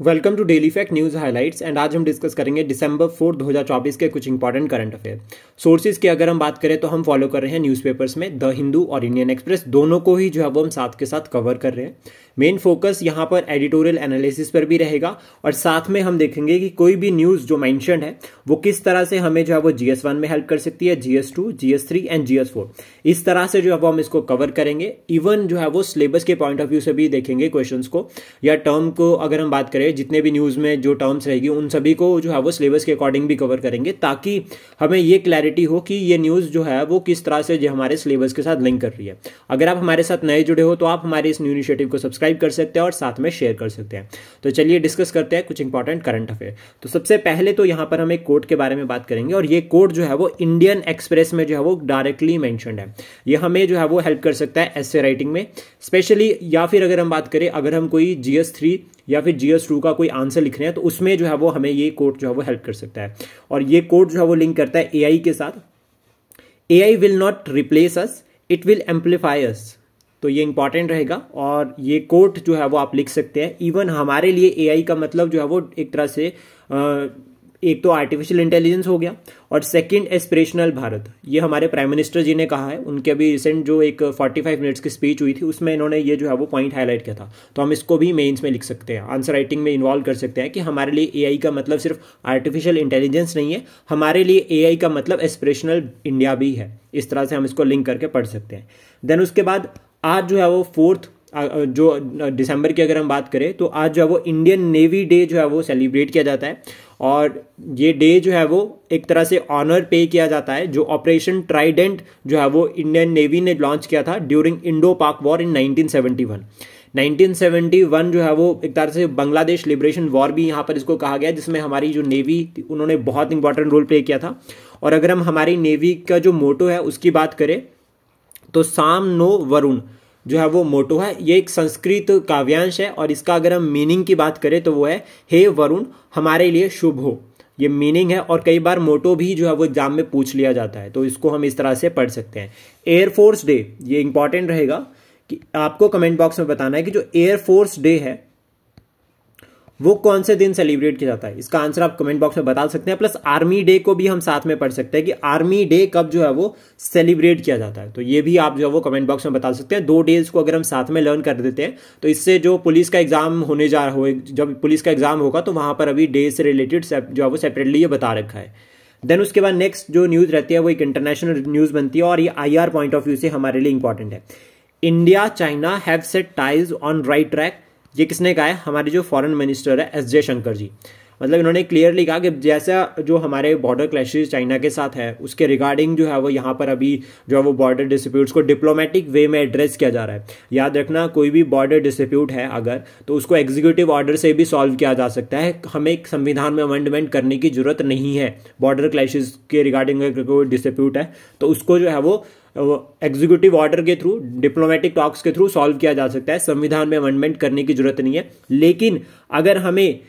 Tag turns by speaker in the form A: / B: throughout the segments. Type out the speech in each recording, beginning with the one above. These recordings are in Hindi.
A: Welcome to daily fact news highlights and आज हम डिस्कस करेंगे दिसंबर 4 2024 के कुछ इंपॉर्टेंट करंट अफेयर। सोर्सेज की अगर हम बात करें तो हम फॉलो कर रहे हैं न्यूज़पेपर्स में द हिंदू और इंडियन एक्सप्रेस, दोनों को ही जो है वो हम साथ के साथ कवर कर रहे हैं। मेन फोकस यहाँ पर एडिटोरियल एनालिसिस पर भी रहेगा और साथ में हम देखेंगे कि कोई भी न्यूज़ जो मेंशन्ड है वो किस तरह से हमें जो है वो GS1 में हेल्प कर सकती है, GS2, GS3 एंड GS4। इस तरह से जो है वो हम इसको कवर करेंगे। इवन जो है वो सिलेबस के पॉइंट ऑफ व्यू से भी देखेंगे क्वेश्चंस को या टर्म को। अगर हम बात करें जितने भी न्यूज़ में जो टर्म्स रहेगी उन सभी को जो है वो सिलेबस के अकॉर्डिंग भी कवर करेंगे, ताकि हमें ये क्लैरिटी हो कि ये न्यूज़ जो है वो किस तरह से जो हमारे सिलेबस के साथ लिंक कर रही है। अगर आप हमारे साथ नए जुड़े हो तो आप हमारे इस न्यू इनिशिएटिव को सब्सक्राइब कर सकते हैं और साथ में शेयर कर सकते हैं। तो चलिए डिस्कस करते हैं कुछ इंपॉर्टेंट करंट अफेयर। तो सबसे पहले तो यहाँ पर हम एक कोट के बारे में बात करेंगे और ये कोट जो है वो इंडियन एक्सप्रेस में जो है वो डायरेक्टली मेंशन्ड है। ये हमें जो है वो हेल्प कर सकता है एस्से राइटिंग में स्पेशली, या फिर अगर हम बात करें अगर हम कोई GS3 या फिर GS2 का कोई आंसर लिख रहे हैं तो उसमें जो है वो हमें ये कोट जो है वो हेल्प कर सकता है। और ये कोट जो है वो लिंक करता है AI के साथ। AI will not replace us, it will amplify us. तो ये इंपॉर्टेंट रहेगा और ये कोट जो है वो आप लिख सकते हैं। इवन हमारे लिए AI का मतलब जो है वो एक तरह से एक तो आर्टिफिशियल इंटेलिजेंस हो गया और सेकंड एस्पिरेशनल भारत। ये हमारे प्राइम मिनिस्टर जी ने कहा है, उनके अभी रिसेंट जो एक 45 मिनट्स की स्पीच हुई थी उसमें इन्होंने ये जो है वो पॉइंट हाईलाइट किया था। तो हम इसको भी मेंस में लिख सकते हैं, आंसर राइटिंग में इन्वॉल्व कर सकते हैं कि हमारे लिए AI का मतलब सिर्फ आर्टिफिशियल इंटेलिजेंस नहीं है, हमारे लिए AI का मतलब एस्पिरेशनल इंडिया भी है। इस तरह से हम इसको लिंक करके पढ़ सकते हैं। देन उसके बाद आज जो है वो 4 जो दिसंबर की अगर हम बात करें तो आज जो है वो इंडियन नेवी डे जो है वो सेलिब्रेट किया जाता है। और ये डे जो है वो एक तरह से ऑनर पे किया जाता है जो ऑपरेशन ट्राइडेंट जो है वो इंडियन नेवी ने लॉन्च किया था ड्यूरिंग इंडो पाक वॉर इन 1971। 1971 जो है वो एक तरह से बांग्लादेश लिबरेशन वॉर भी यहाँ पर इसको कहा गया, जिसमें हमारी जो नेवी उन्होंने बहुत इंपॉर्टेंट रोल प्ले किया था। और अगर हम हमारी नेवी का जो मोटो है उसकी बात करें तो साम नो वरुण जो है वो मोटो है। ये एक संस्कृत काव्यांश है और इसका अगर हम मीनिंग की बात करें तो वो है हे वरुण हमारे लिए शुभ हो। ये मीनिंग है और कई बार मोटो भी जो है वो एग्जाम में पूछ लिया जाता है, तो इसको हम इस तरह से पढ़ सकते हैं। एयरफोर्स डे, ये इंपॉर्टेंट रहेगा कि आपको कमेंट बॉक्स में बताना है कि जो एयरफोर्स डे है वो कौन से दिन सेलिब्रेट किया जाता है। इसका आंसर आप कमेंट बॉक्स में बता सकते हैं। प्लस आर्मी डे को भी हम साथ में पढ़ सकते हैं कि आर्मी डे कब जो है वो सेलिब्रेट किया जाता है। तो ये भी आप जो है वो कमेंट बॉक्स में बता सकते हैं। 2 डेज को अगर हम साथ में लर्न कर देते हैं तो इससे जो पुलिस का एग्जाम होने जा रहा हो, जब पुलिस का एग्जाम होगा तो वहां पर अभी डे से रिलेटेड जो है वो सेपरेटली ये बता रखा है। देन उसके बाद नेक्स्ट जो न्यूज रहती है वो एक इंटरनेशनल न्यूज बनती है और ये IR पॉइंट ऑफ व्यू से हमारे लिए इंपॉर्टेंट है। India China have set ties on right track. ये किसने कहा है? हमारे जो फॉरेन मिनिस्टर है S जयशंकर जी। मतलब इन्होंने क्लियरली कहा कि जैसा जो हमारे बॉर्डर क्लैशेस चाइना के साथ है उसके रिगार्डिंग जो है वो यहाँ पर अभी जो है वो बॉर्डर डिस्प्यूट्स को डिप्लोमेटिक वे में एड्रेस किया जा रहा है। याद रखना, कोई भी बॉर्डर डिस्प्यूट है अगर तो उसको एग्जीक्यूटिव ऑर्डर से भी सॉल्व किया जा सकता है। हमें संविधान में अमेंडमेंट करने की जरूरत नहीं है। बॉर्डर क्लैशेस के रिगार्डिंग अगर कोई डिस्प्यूट है तो उसको जो है वो एग्जीक्यूटिव ऑर्डर के थ्रू, डिप्लोमेटिक टॉक्स के थ्रू सॉल्व किया जा सकता है। संविधान में अमेंडमेंट करने की जरूरत नहीं है। लेकिन अगर हमें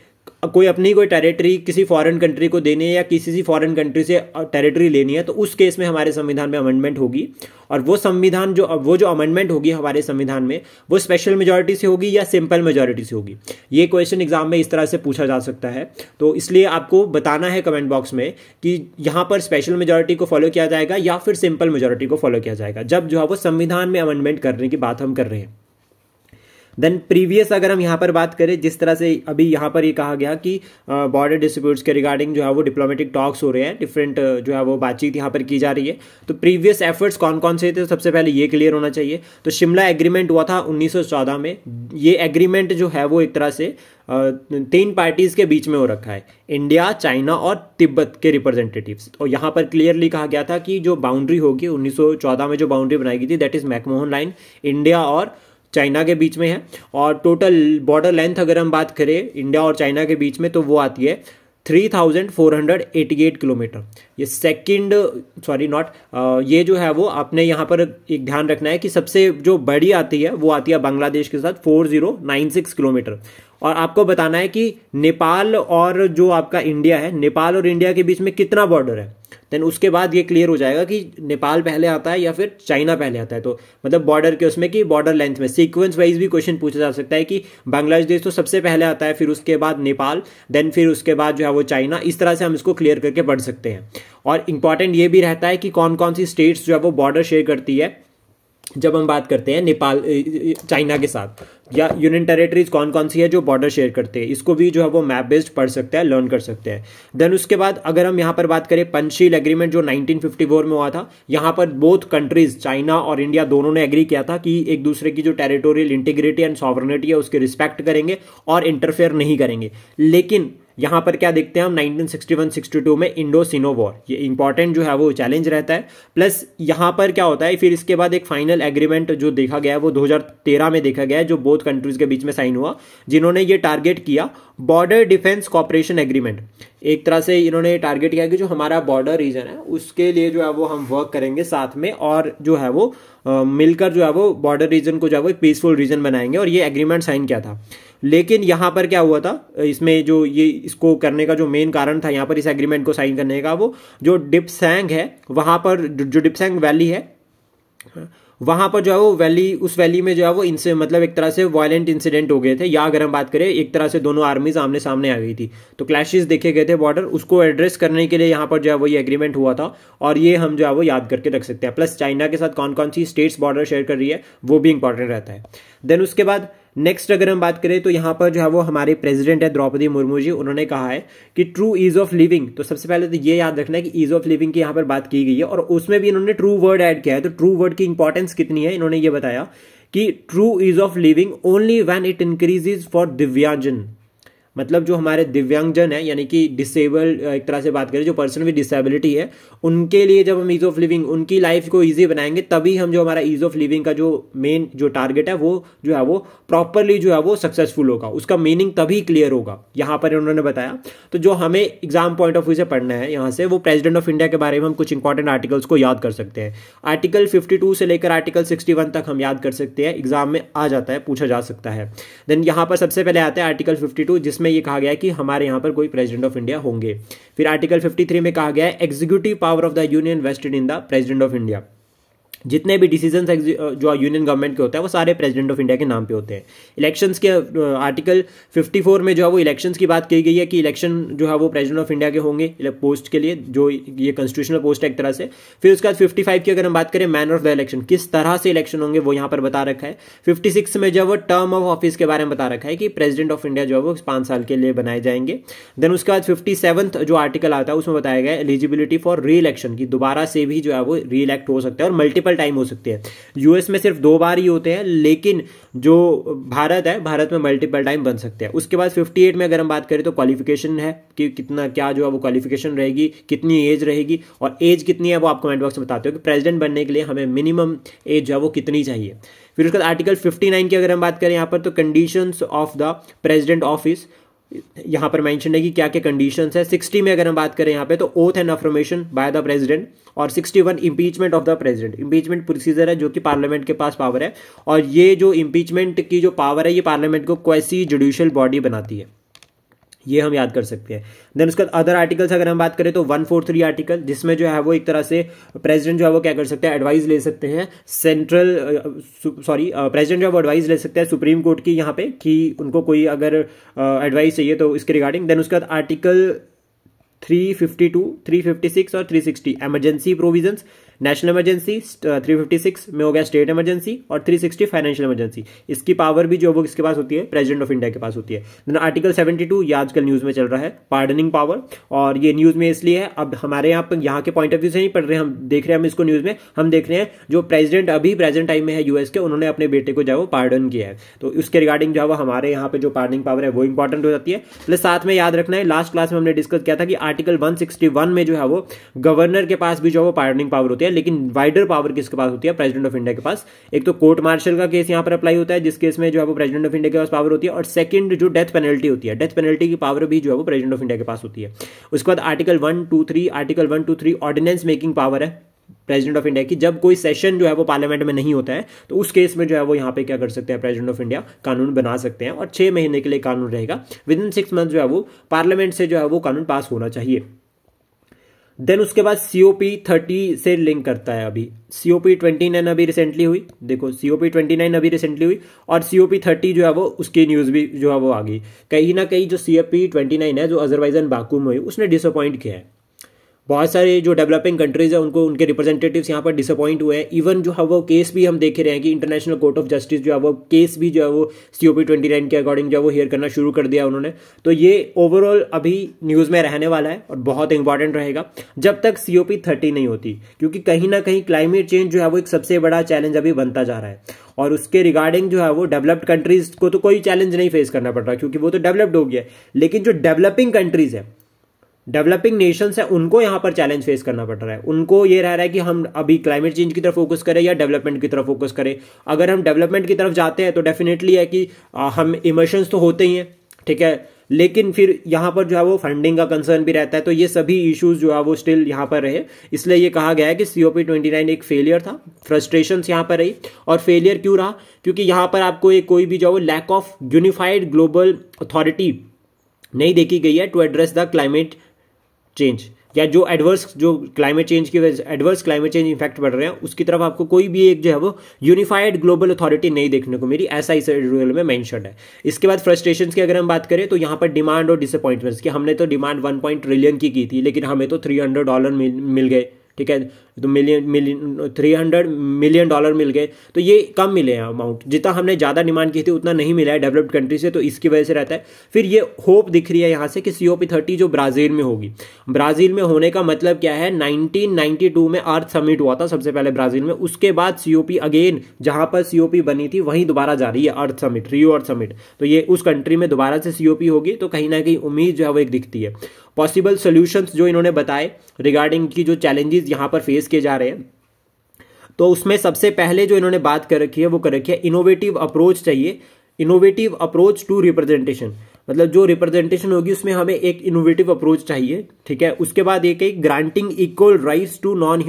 A: कोई अपनी कोई टेरिटरी किसी फॉरेन कंट्री को देनी है या किसी फॉरेन कंट्री से टेरिटरी लेनी है तो उस केस में हमारे संविधान में अमेंडमेंट होगी। और वो संविधान जो अमेंडमेंट होगी हमारे संविधान में वो स्पेशल मेजॉरिटी से होगी या सिंपल मेजॉरिटी से होगी। ये क्वेश्चन एग्जाम में इस तरह से पूछा जा सकता है। तो इसलिए आपको बताना है कमेंट बॉक्स में कि यहाँ पर स्पेशल मेजॉरिटी को फॉलो किया जाएगा या फिर सिंपल मेजॉरिटी को फॉलो किया जाएगा जब जो है वो संविधान में अमेंडमेंट करने की बात हम कर रहे हैं। देन प्रीवियस अगर हम यहाँ पर बात करें, जिस तरह से अभी यहाँ पर ये कहा गया कि बॉर्डर डिस्प्यूट्स के रिगार्डिंग जो है वो डिप्लोमेटिक टॉक्स हो रहे हैं, डिफरेंट जो है वो बातचीत यहाँ पर की जा रही है। तो प्रीवियस एफर्ट्स कौन कौन से थे, सबसे पहले ये क्लियर होना चाहिए। तो शिमला एग्रीमेंट हुआ था 1914 में। ये एग्रीमेंट जो है वो एक तरह से 3 पार्टीज के बीच में हो रखा है, इंडिया, चाइना और तिब्बत के रिप्रेजेंटेटिव्स। और यहाँ पर क्लियरली कहा गया था कि जो बाउंड्री होगी 1914 में जो बाउंड्री बनाई गई थी that is McMahon line, India और चाइना के बीच में है। और टोटल बॉर्डर लेंथ अगर हम बात करें इंडिया और चाइना के बीच में तो वो आती है 3488 किलोमीटर। ये ये जो है वो आपने यहाँ पर एक ध्यान रखना है कि सबसे जो बड़ी आती है वो आती है बांग्लादेश के साथ 4096 किलोमीटर। और आपको बताना है कि नेपाल और जो आपका इंडिया है, नेपाल और इंडिया के बीच में कितना बॉर्डर है, देन उसके बाद ये क्लियर हो जाएगा कि नेपाल पहले आता है या फिर चाइना पहले आता है। तो मतलब बॉर्डर के उसमें कि बॉर्डर लेंथ में सीक्वेंस वाइज भी क्वेश्चन पूछा जा सकता है कि बांग्लादेश तो सबसे पहले आता है, फिर उसके बाद नेपाल, देन फिर उसके बाद जो है वो चाइना। इस तरह से हम इसको क्लियर करके पढ़ सकते हैं। और इंपॉर्टेंट ये भी रहता है कि कौन कौन सी स्टेट्स जो है वो बॉर्डर शेयर करती है जब हम बात करते हैं नेपाल चाइना के साथ, या यूनियन टेरिटरीज कौन कौन सी है जो बॉर्डर शेयर करते हैं। इसको भी जो है वो मैप बेस्ड पढ़ सकते हैं, लर्न कर सकते हैं। देन उसके बाद अगर हम यहाँ पर बात करें पंचशील एग्रीमेंट जो 1954 में हुआ था, यहाँ पर बोथ कंट्रीज चाइना और इंडिया दोनों ने एग्री किया था कि एक दूसरे की जो टेरिटोरियल इंटीग्रिटी एंड सॉवरेनिटी है उसके रिस्पेक्ट करेंगे और इंटरफेयर नहीं करेंगे। लेकिन यहां पर क्या देखते हैं हम 1961-62 में इंडो सिनो वॉर, ये इंपॉर्टेंट जो है वो चैलेंज रहता है। प्लस यहां पर क्या होता है, फिर इसके बाद एक फाइनल एग्रीमेंट जो देखा गया है वो 2013 में देखा गया है, जो बोथ कंट्रीज के बीच में साइन हुआ, जिन्होंने ये टारगेट किया बॉर्डर डिफेंस कॉपरेशन एग्रीमेंट। एक तरह से इन्होंने टारगेट किया कि जो हमारा बॉर्डर रीजन है उसके लिए जो है वो हम वर्क करेंगे साथ में, और जो है वो मिलकर जो है वो बॉर्डर रीजन को जो है वो एक पीसफुल रीजन बनाएंगे, और ये एग्रीमेंट साइन किया था। लेकिन यहां पर क्या हुआ था, इसमें जो ये इसको करने का जो मेन कारण था यहां पर इस एग्रीमेंट को साइन करने का, वो जो डिप्सैंग है वहां पर जो डिप्सैंग वैली है वहां पर जो है वो वैली, उस वैली में जो है वो इनसे मतलब एक तरह से वायलेंट इंसिडेंट हो गए थे, या अगर हम बात करें एक तरह से दोनों आर्मीज आमने सामने आ गई थी, तो क्लैशेस देखे गए थे बॉर्डर, उसको एड्रेस करने के लिए यहाँ पर जो है वो ये एग्रीमेंट हुआ था, और ये हम जो है वो याद करके रख सकते हैं। प्लस चाइना के साथ कौन कौन सी स्टेट्स बॉर्डर शेयर कर रही है वो भी इंपॉर्टेंट रहता है। देन उसके बाद नेक्स्ट अगर हम बात करें तो यहाँ पर जो है वो हमारे प्रेसिडेंट है द्रौपदी मुर्मू जी, उन्होंने कहा है कि ट्रू ईज ऑफ लिविंग। तो सबसे पहले तो ये याद रखना है कि ईज ऑफ लिविंग की यहाँ पर बात की गई है, और उसमें भी इन्होंने ट्रू वर्ड ऐड किया है। तो ट्रू वर्ड की इंपॉर्टेंस कितनी है, इन्होंने ये बताया कि true ease of living only when it increases for दिव्यांगजन, मतलब जो हमारे दिव्यांगजन है यानी कि डिसेबल्ड, एक तरह से बात करें जो पर्सन विद डिसेबिलिटी है, उनके लिए जब हम ईज ऑफ लिविंग, उनकी लाइफ को ईजी बनाएंगे, तभी हम जो हमारा ईज ऑफ लिविंग का जो मेन जो टारगेट है वो जो है वो प्रॉपरली जो है वो सक्सेसफुल होगा, उसका मीनिंग तभी क्लियर होगा, यहां पर उन्होंने बताया। तो जो हमें एग्जाम पॉइंट ऑफ व्यू से पढ़ना है यहाँ से, वो प्रेसिडेंट ऑफ इंडिया के बारे में हम कुछ इंपॉर्टेंट आर्टिकल्स को याद कर सकते हैं। आर्टिकल 52 से लेकर आर्टिकल 61 तक हम याद कर सकते हैं, एग्जाम में आ जाता है, पूछा जा सकता है। देन यहाँ पर सबसे पहले आता है आर्टिकल 52, जिसमें ये कहा गया है कि हमारे यहाँ पर कोई प्रेसिडेंट ऑफ इंडिया होंगे। फिर आर्टिकल 53 में कहा गया है executive power of the union vested in the president of India, जितने भी डिसीजन जो यूनियन गवर्नमेंट के होते हैं वो सारे प्रेसिडेंट ऑफ इंडिया के नाम पे होते हैं। इलेक्शंस के आर्टिकल 54 में जो है वो इलेक्शंस की बात की गई है कि इलेक्शन जो है वो प्रेसिडेंट ऑफ इंडिया के होंगे पोस्ट के लिए, जो ये कॉन्स्टिट्यूशनल पोस्ट है एक तरह से। फिर उसके बाद 55 की अगर हम बात करें मैनर ऑफ द इलेक्शन, किस तरह से इलेक्शन होंगे वो यहाँ पर बता रखा है। 56 में जो है वो टर्म ऑफ ऑफिस के बारे में बता रखा है कि प्रेसिडेंट ऑफ इंडिया जो है वो 5 साल के लिए बनाए जाएंगे। देन उसके बाद 57th जो आर्टिकल आता है उसमें बताया गया एलिजिबिलिटी फॉर री इलेक्शन, की दोबारा से भी जो है वो री इलेक्ट हो सकते हैं और मल्टीपल टाइम हो सकती है। यूएस में सिर्फ 2 बार ही होते हैं, लेकिन जो भारत है, भारत में मल्टीपल टाइम बन सकते हैं। उसके बाद 58 में अगर हम बात करें तो क्वालिफिकेशन है कि कितना क्या जो है वो क्वालिफिकेशन रहेगी, कितनी एज रहेगी, और एज कितनी है वो आप कमेंट बॉक्स में बताते हो कि प्रेसिडेंट बनने के लिए हमें मिनिमम एज जो है वो कितनी चाहिए। फिर उसके बाद आर्टिकल 59 की अगर हम बात करें यहाँ पर, तो conditions of the president office, यहां पर मेंशन है कि क्या क्या कंडीशंस है। 60 में अगर हम बात करें यहाँ पे, तो oath and affirmation by the president, और 61 impeachment of the president. Impeachment procedure है जो कि पार्लियामेंट के पास पावर है, और ये जो इंपीचमेंट की जो पावर है ये पार्लियामेंट को क्वासी जुडिशियल बॉडी बनाती है, ये हम याद कर सकते हैं। देन उसका अदर आर्टिकल्स अगर हम बात करें तो 143 आर्टिकल, जिसमें जो है वो एक तरह से प्रेसिडेंट जो है वो क्या कर सकते हैं, एडवाइस ले सकते हैं प्रेसिडेंट जो है वो एडवाइस ले सकते हैं सुप्रीम कोर्ट की यहाँ पे, कि उनको कोई अगर एडवाइस चाहिए तो इसके रिगार्डिंग। देन उसके बाद आर्टिकल 352, 356 और 360 इमरजेंसी प्रोविजंस, नेशनल इमरजेंसी 356 में हो गया स्टेट इमरजेंसी, और 360 फाइनेंशियल इमरजेंसी। इसकी पावर भी जो वो किसके पास होती है, प्रेसिडेंट ऑफ इंडिया के पास होती है। देन आर्टिकल 72 ये आजकल न्यूज में चल रहा है, पार्डनिंग पावर, और ये न्यूज में इसलिए है, अब हमारे यहाँ के पॉइंट ऑफ व्यू से नहीं पढ़ रहे, हम देख रहे हैं हम इसको न्यूज में, हम देख रहे हैं जो प्रेसिडेंट अभी प्रेजेंट टाइम में है यूएस के, उन्होंने अपने बेटे को जो है वो पार्डन किया है, तो उसके रिगार्डिंग जो है वो हमारे यहाँ पे जो पार्डनिंग पावर है वो इंपॉर्टेंट हो जाती है। प्लस साथ में याद रखना है, लास्ट क्लास में हमने डिस्कस किया था कि आर्टिकल 161 में जो है वो गवर्नर के पास भी जो है वो पार्डनिंग पावर होती है, लेकिन वाइडर पावर किसके पास होती है, प्रेसिडेंट ऑफ इंडिया के पास। एक तो कोर्ट मार्शल का केस यहां पर अप्लाई होता है, जिस केस में जो है वो प्रेसिडेंट ऑफ इंडिया के पास पावर होती है, और सेकंड जो डेथ पेनल्टी होती है, डेथ पेनल्टी की पावर भी जो है वो प्रेसिडेंट ऑफ इंडिया के पास होती है। उसके बाद आर्टिकल 123 ऑर्डिनेंस मेकिंग पावर है प्रेसिडेंट ऑफ इंडिया की, जब कोई सेशन जो है वो पार्लियामेंट में नहीं होता है तो उस केस में जो है वो यहाँ पे क्या कर सकते हैं, प्रेसिडेंट ऑफ इंडिया कानून बना सकते हैं, और 6 महीने के लिए कानून रहेगा, विद इन 6 मंथ जो है वो पार्लियामेंट से जो है वो कानून पास होना चाहिए। देन उसके बाद COP30 से लिंक करता है। अभी COP29 अभी रिसेंटली हुई, देखो COP29 अभी रिसेंटली हुई और COP30 जो है वो उसकी न्यूज़ भी जो है वो आ गई। कहीं ना कहीं जो COP29 है जो अजरबैजान बाकू में हुई उसने डिसअपॉइंट किया है। बहुत सारे जो डेवलपिंग कंट्रीज है उनको उनके रिप्रेजेंटेटिव्स यहाँ पर डिसअपॉइंट हुए हैं। इवन जो है वो केस भी हम देख रहे हैं कि इंटरनेशनल कोर्ट ऑफ जस्टिस जो है वो केस भी जो है वो COP29 के अकॉर्डिंग जो है वो हियर करना शुरू कर दिया उन्होंने। तो ये ओवरऑल अभी न्यूज़ में रहने वाला है और बहुत इंपॉर्टेंट रहेगा जब तक COP30 नहीं होती, क्योंकि कहीं ना कहीं क्लाइमेट चेंज जो है वो एक सबसे बड़ा चैलेंज अभी बनता जा रहा है और उसके रिगार्डिंग जो है वो डेवलप्ड कंट्रीज को तो कोई चैलेंज नहीं फेस करना पड़ रहा क्योंकि वो तो डेवलप्ड हो गया है, लेकिन जो डेवलपिंग कंट्रीज है, डेवलपिंग नेशंस है, उनको यहां पर चैलेंज फेस करना पड़ रहा है। उनको ये रह रहा है कि हम अभी क्लाइमेट चेंज की तरफ फोकस करें या डेवलपमेंट की तरफ फोकस करें। अगर हम डेवलपमेंट की तरफ जाते हैं तो डेफिनेटली है कि हम इमोशंस तो होते ही हैं, ठीक है, लेकिन फिर यहाँ पर जो है वो फंडिंग का कंसर्न भी रहता है। तो ये सभी इश्यूज जो है वो स्टिल यहाँ पर रहे, इसलिए ये कहा गया है कि COP29 एक फेलियर था। फ्रस्ट्रेशंस यहाँ पर रही, और फेलियर क्यों रहा? क्योंकि यहाँ पर आपको एक कोई भी जो है वो lack of unified global authority नहीं देखी गई है to address the climate change, या जो एडवर्स जो क्लाइमेट चेंज की वजह से एडवर्स क्लाइमेट चेंज इफेक्ट बढ़ रहे हैं उसकी तरफ आपको कोई भी एक जो है वो यूनिफाइड ग्लोबल अथॉरिटी नहीं देखने को मिली, ऐसा इस एडिटोरियल में मेंशन है। इसके बाद फ्रस्ट्रेशंस की अगर हम बात करें तो यहाँ पर डिमांड और डिसअपॉइंटमेंट्स की, हमने तो डिमांड 1 ट्रिलियन की थी लेकिन हमें तो $300 मिल गए, ठीक है, तो $300 मिलियन मिल गए, तो ये कम मिले हैं अमाउंट। जितना हमने ज़्यादा डिमांड की थी उतना नहीं मिला है डेवलप्ड कंट्री से, तो इसकी वजह से रहता है। फिर ये होप दिख रही है यहाँ से कि COP30 जो ब्राज़ील में होगी, ब्राज़ील में होने का मतलब क्या है, 1992 में अर्थ समिट हुआ था सबसे पहले ब्राज़ील में, उसके बाद COP अगेन जहाँ पर COP बनी थी वहीं दोबारा जा रही है अर्थ समिट, रियो अर्थ समिट, तो ये उस कंट्री में दोबारा से COP होगी। तो कहीं ना कहीं उम्मीद जो है वो एक दिखती है। पॉसिबल सोल्यूशंस जो इन्होंने बताए रिगार्डिंग की जो चैलेंजेस यहाँ पर फेस किए जा रहे हैं, तो उसमें सबसे पहले जो इन्होंने बात कर रखी है वो कर रखी है इनोवेटिव अप्रोच चाहिए, इनोवेटिव अप्रोच टू रिप्रेजेंटेशन, मतलब जो रिप्रेजेंटेशन होगी उसमें हमें एक इनोवेटिव अप्रोच चाहिए, ठीक है। उसके बाद एक granting equal rights to non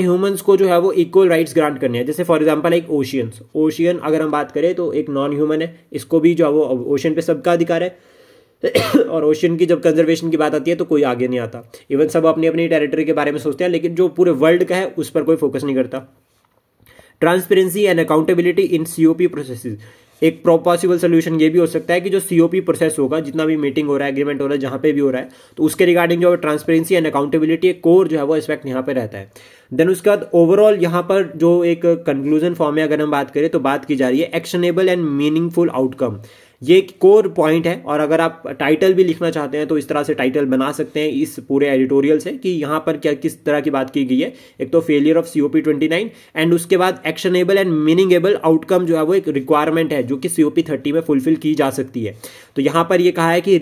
A: humans को जो है वो इक्वल राइट्स ग्रांट करने हैं। जैसे फॉर एग्जांपल एक ओशियन अगर हम बात करें तो एक नॉन ह्यूमन है, इसको भी जो है वो ओशियन पे सबका अधिकार है और ओशियन की जब कंजर्वेशन की बात आती है तो कोई आगे नहीं आता। इवन सब अपनी अपनी टेरिटरी के बारे में सोचते हैं, लेकिन जो पूरे वर्ल्ड का है उस पर कोई फोकस नहीं करता। Transparency and accountability in COP processes, एक पॉसिबल सोल्यूशन ये भी हो सकता है कि जो COP प्रोसेस होगा, जितना भी मीटिंग हो रहा है, एग्रीमेंट हो रहा है, जहां पे भी हो रहा है, तो उसके रिगार्डिंग जो ट्रांसपेरेंसी एंड अकाउंटेबिलिटी एक कोर जो है वो एस्पेक्ट यहाँ पे रहता है। देन उसके बाद ओवरऑल यहाँ पर जो एक कंक्लूजन फॉर्म में अगर हम बात करें तो बात की जा रही है एक्शनेबल एंड मीनिंगफुल आउटकम, ये एक कोर पॉइंट है। और अगर आप टाइटल भी लिखना चाहते हैं तो इस तरह से टाइटल बना सकते हैं इस पूरे एडिटोरियल से कि यहाँ पर क्या किस तरह की बात की गई है। एक तो फेलियर ऑफ COP29 एंड उसके बाद एक्शनेबल एंड मीनिंगेबल आउटकम जो है वो एक रिक्वायरमेंट है जो कि COP30 में फुलफिल की जा सकती है। तो यहाँ पर ये कहा है कि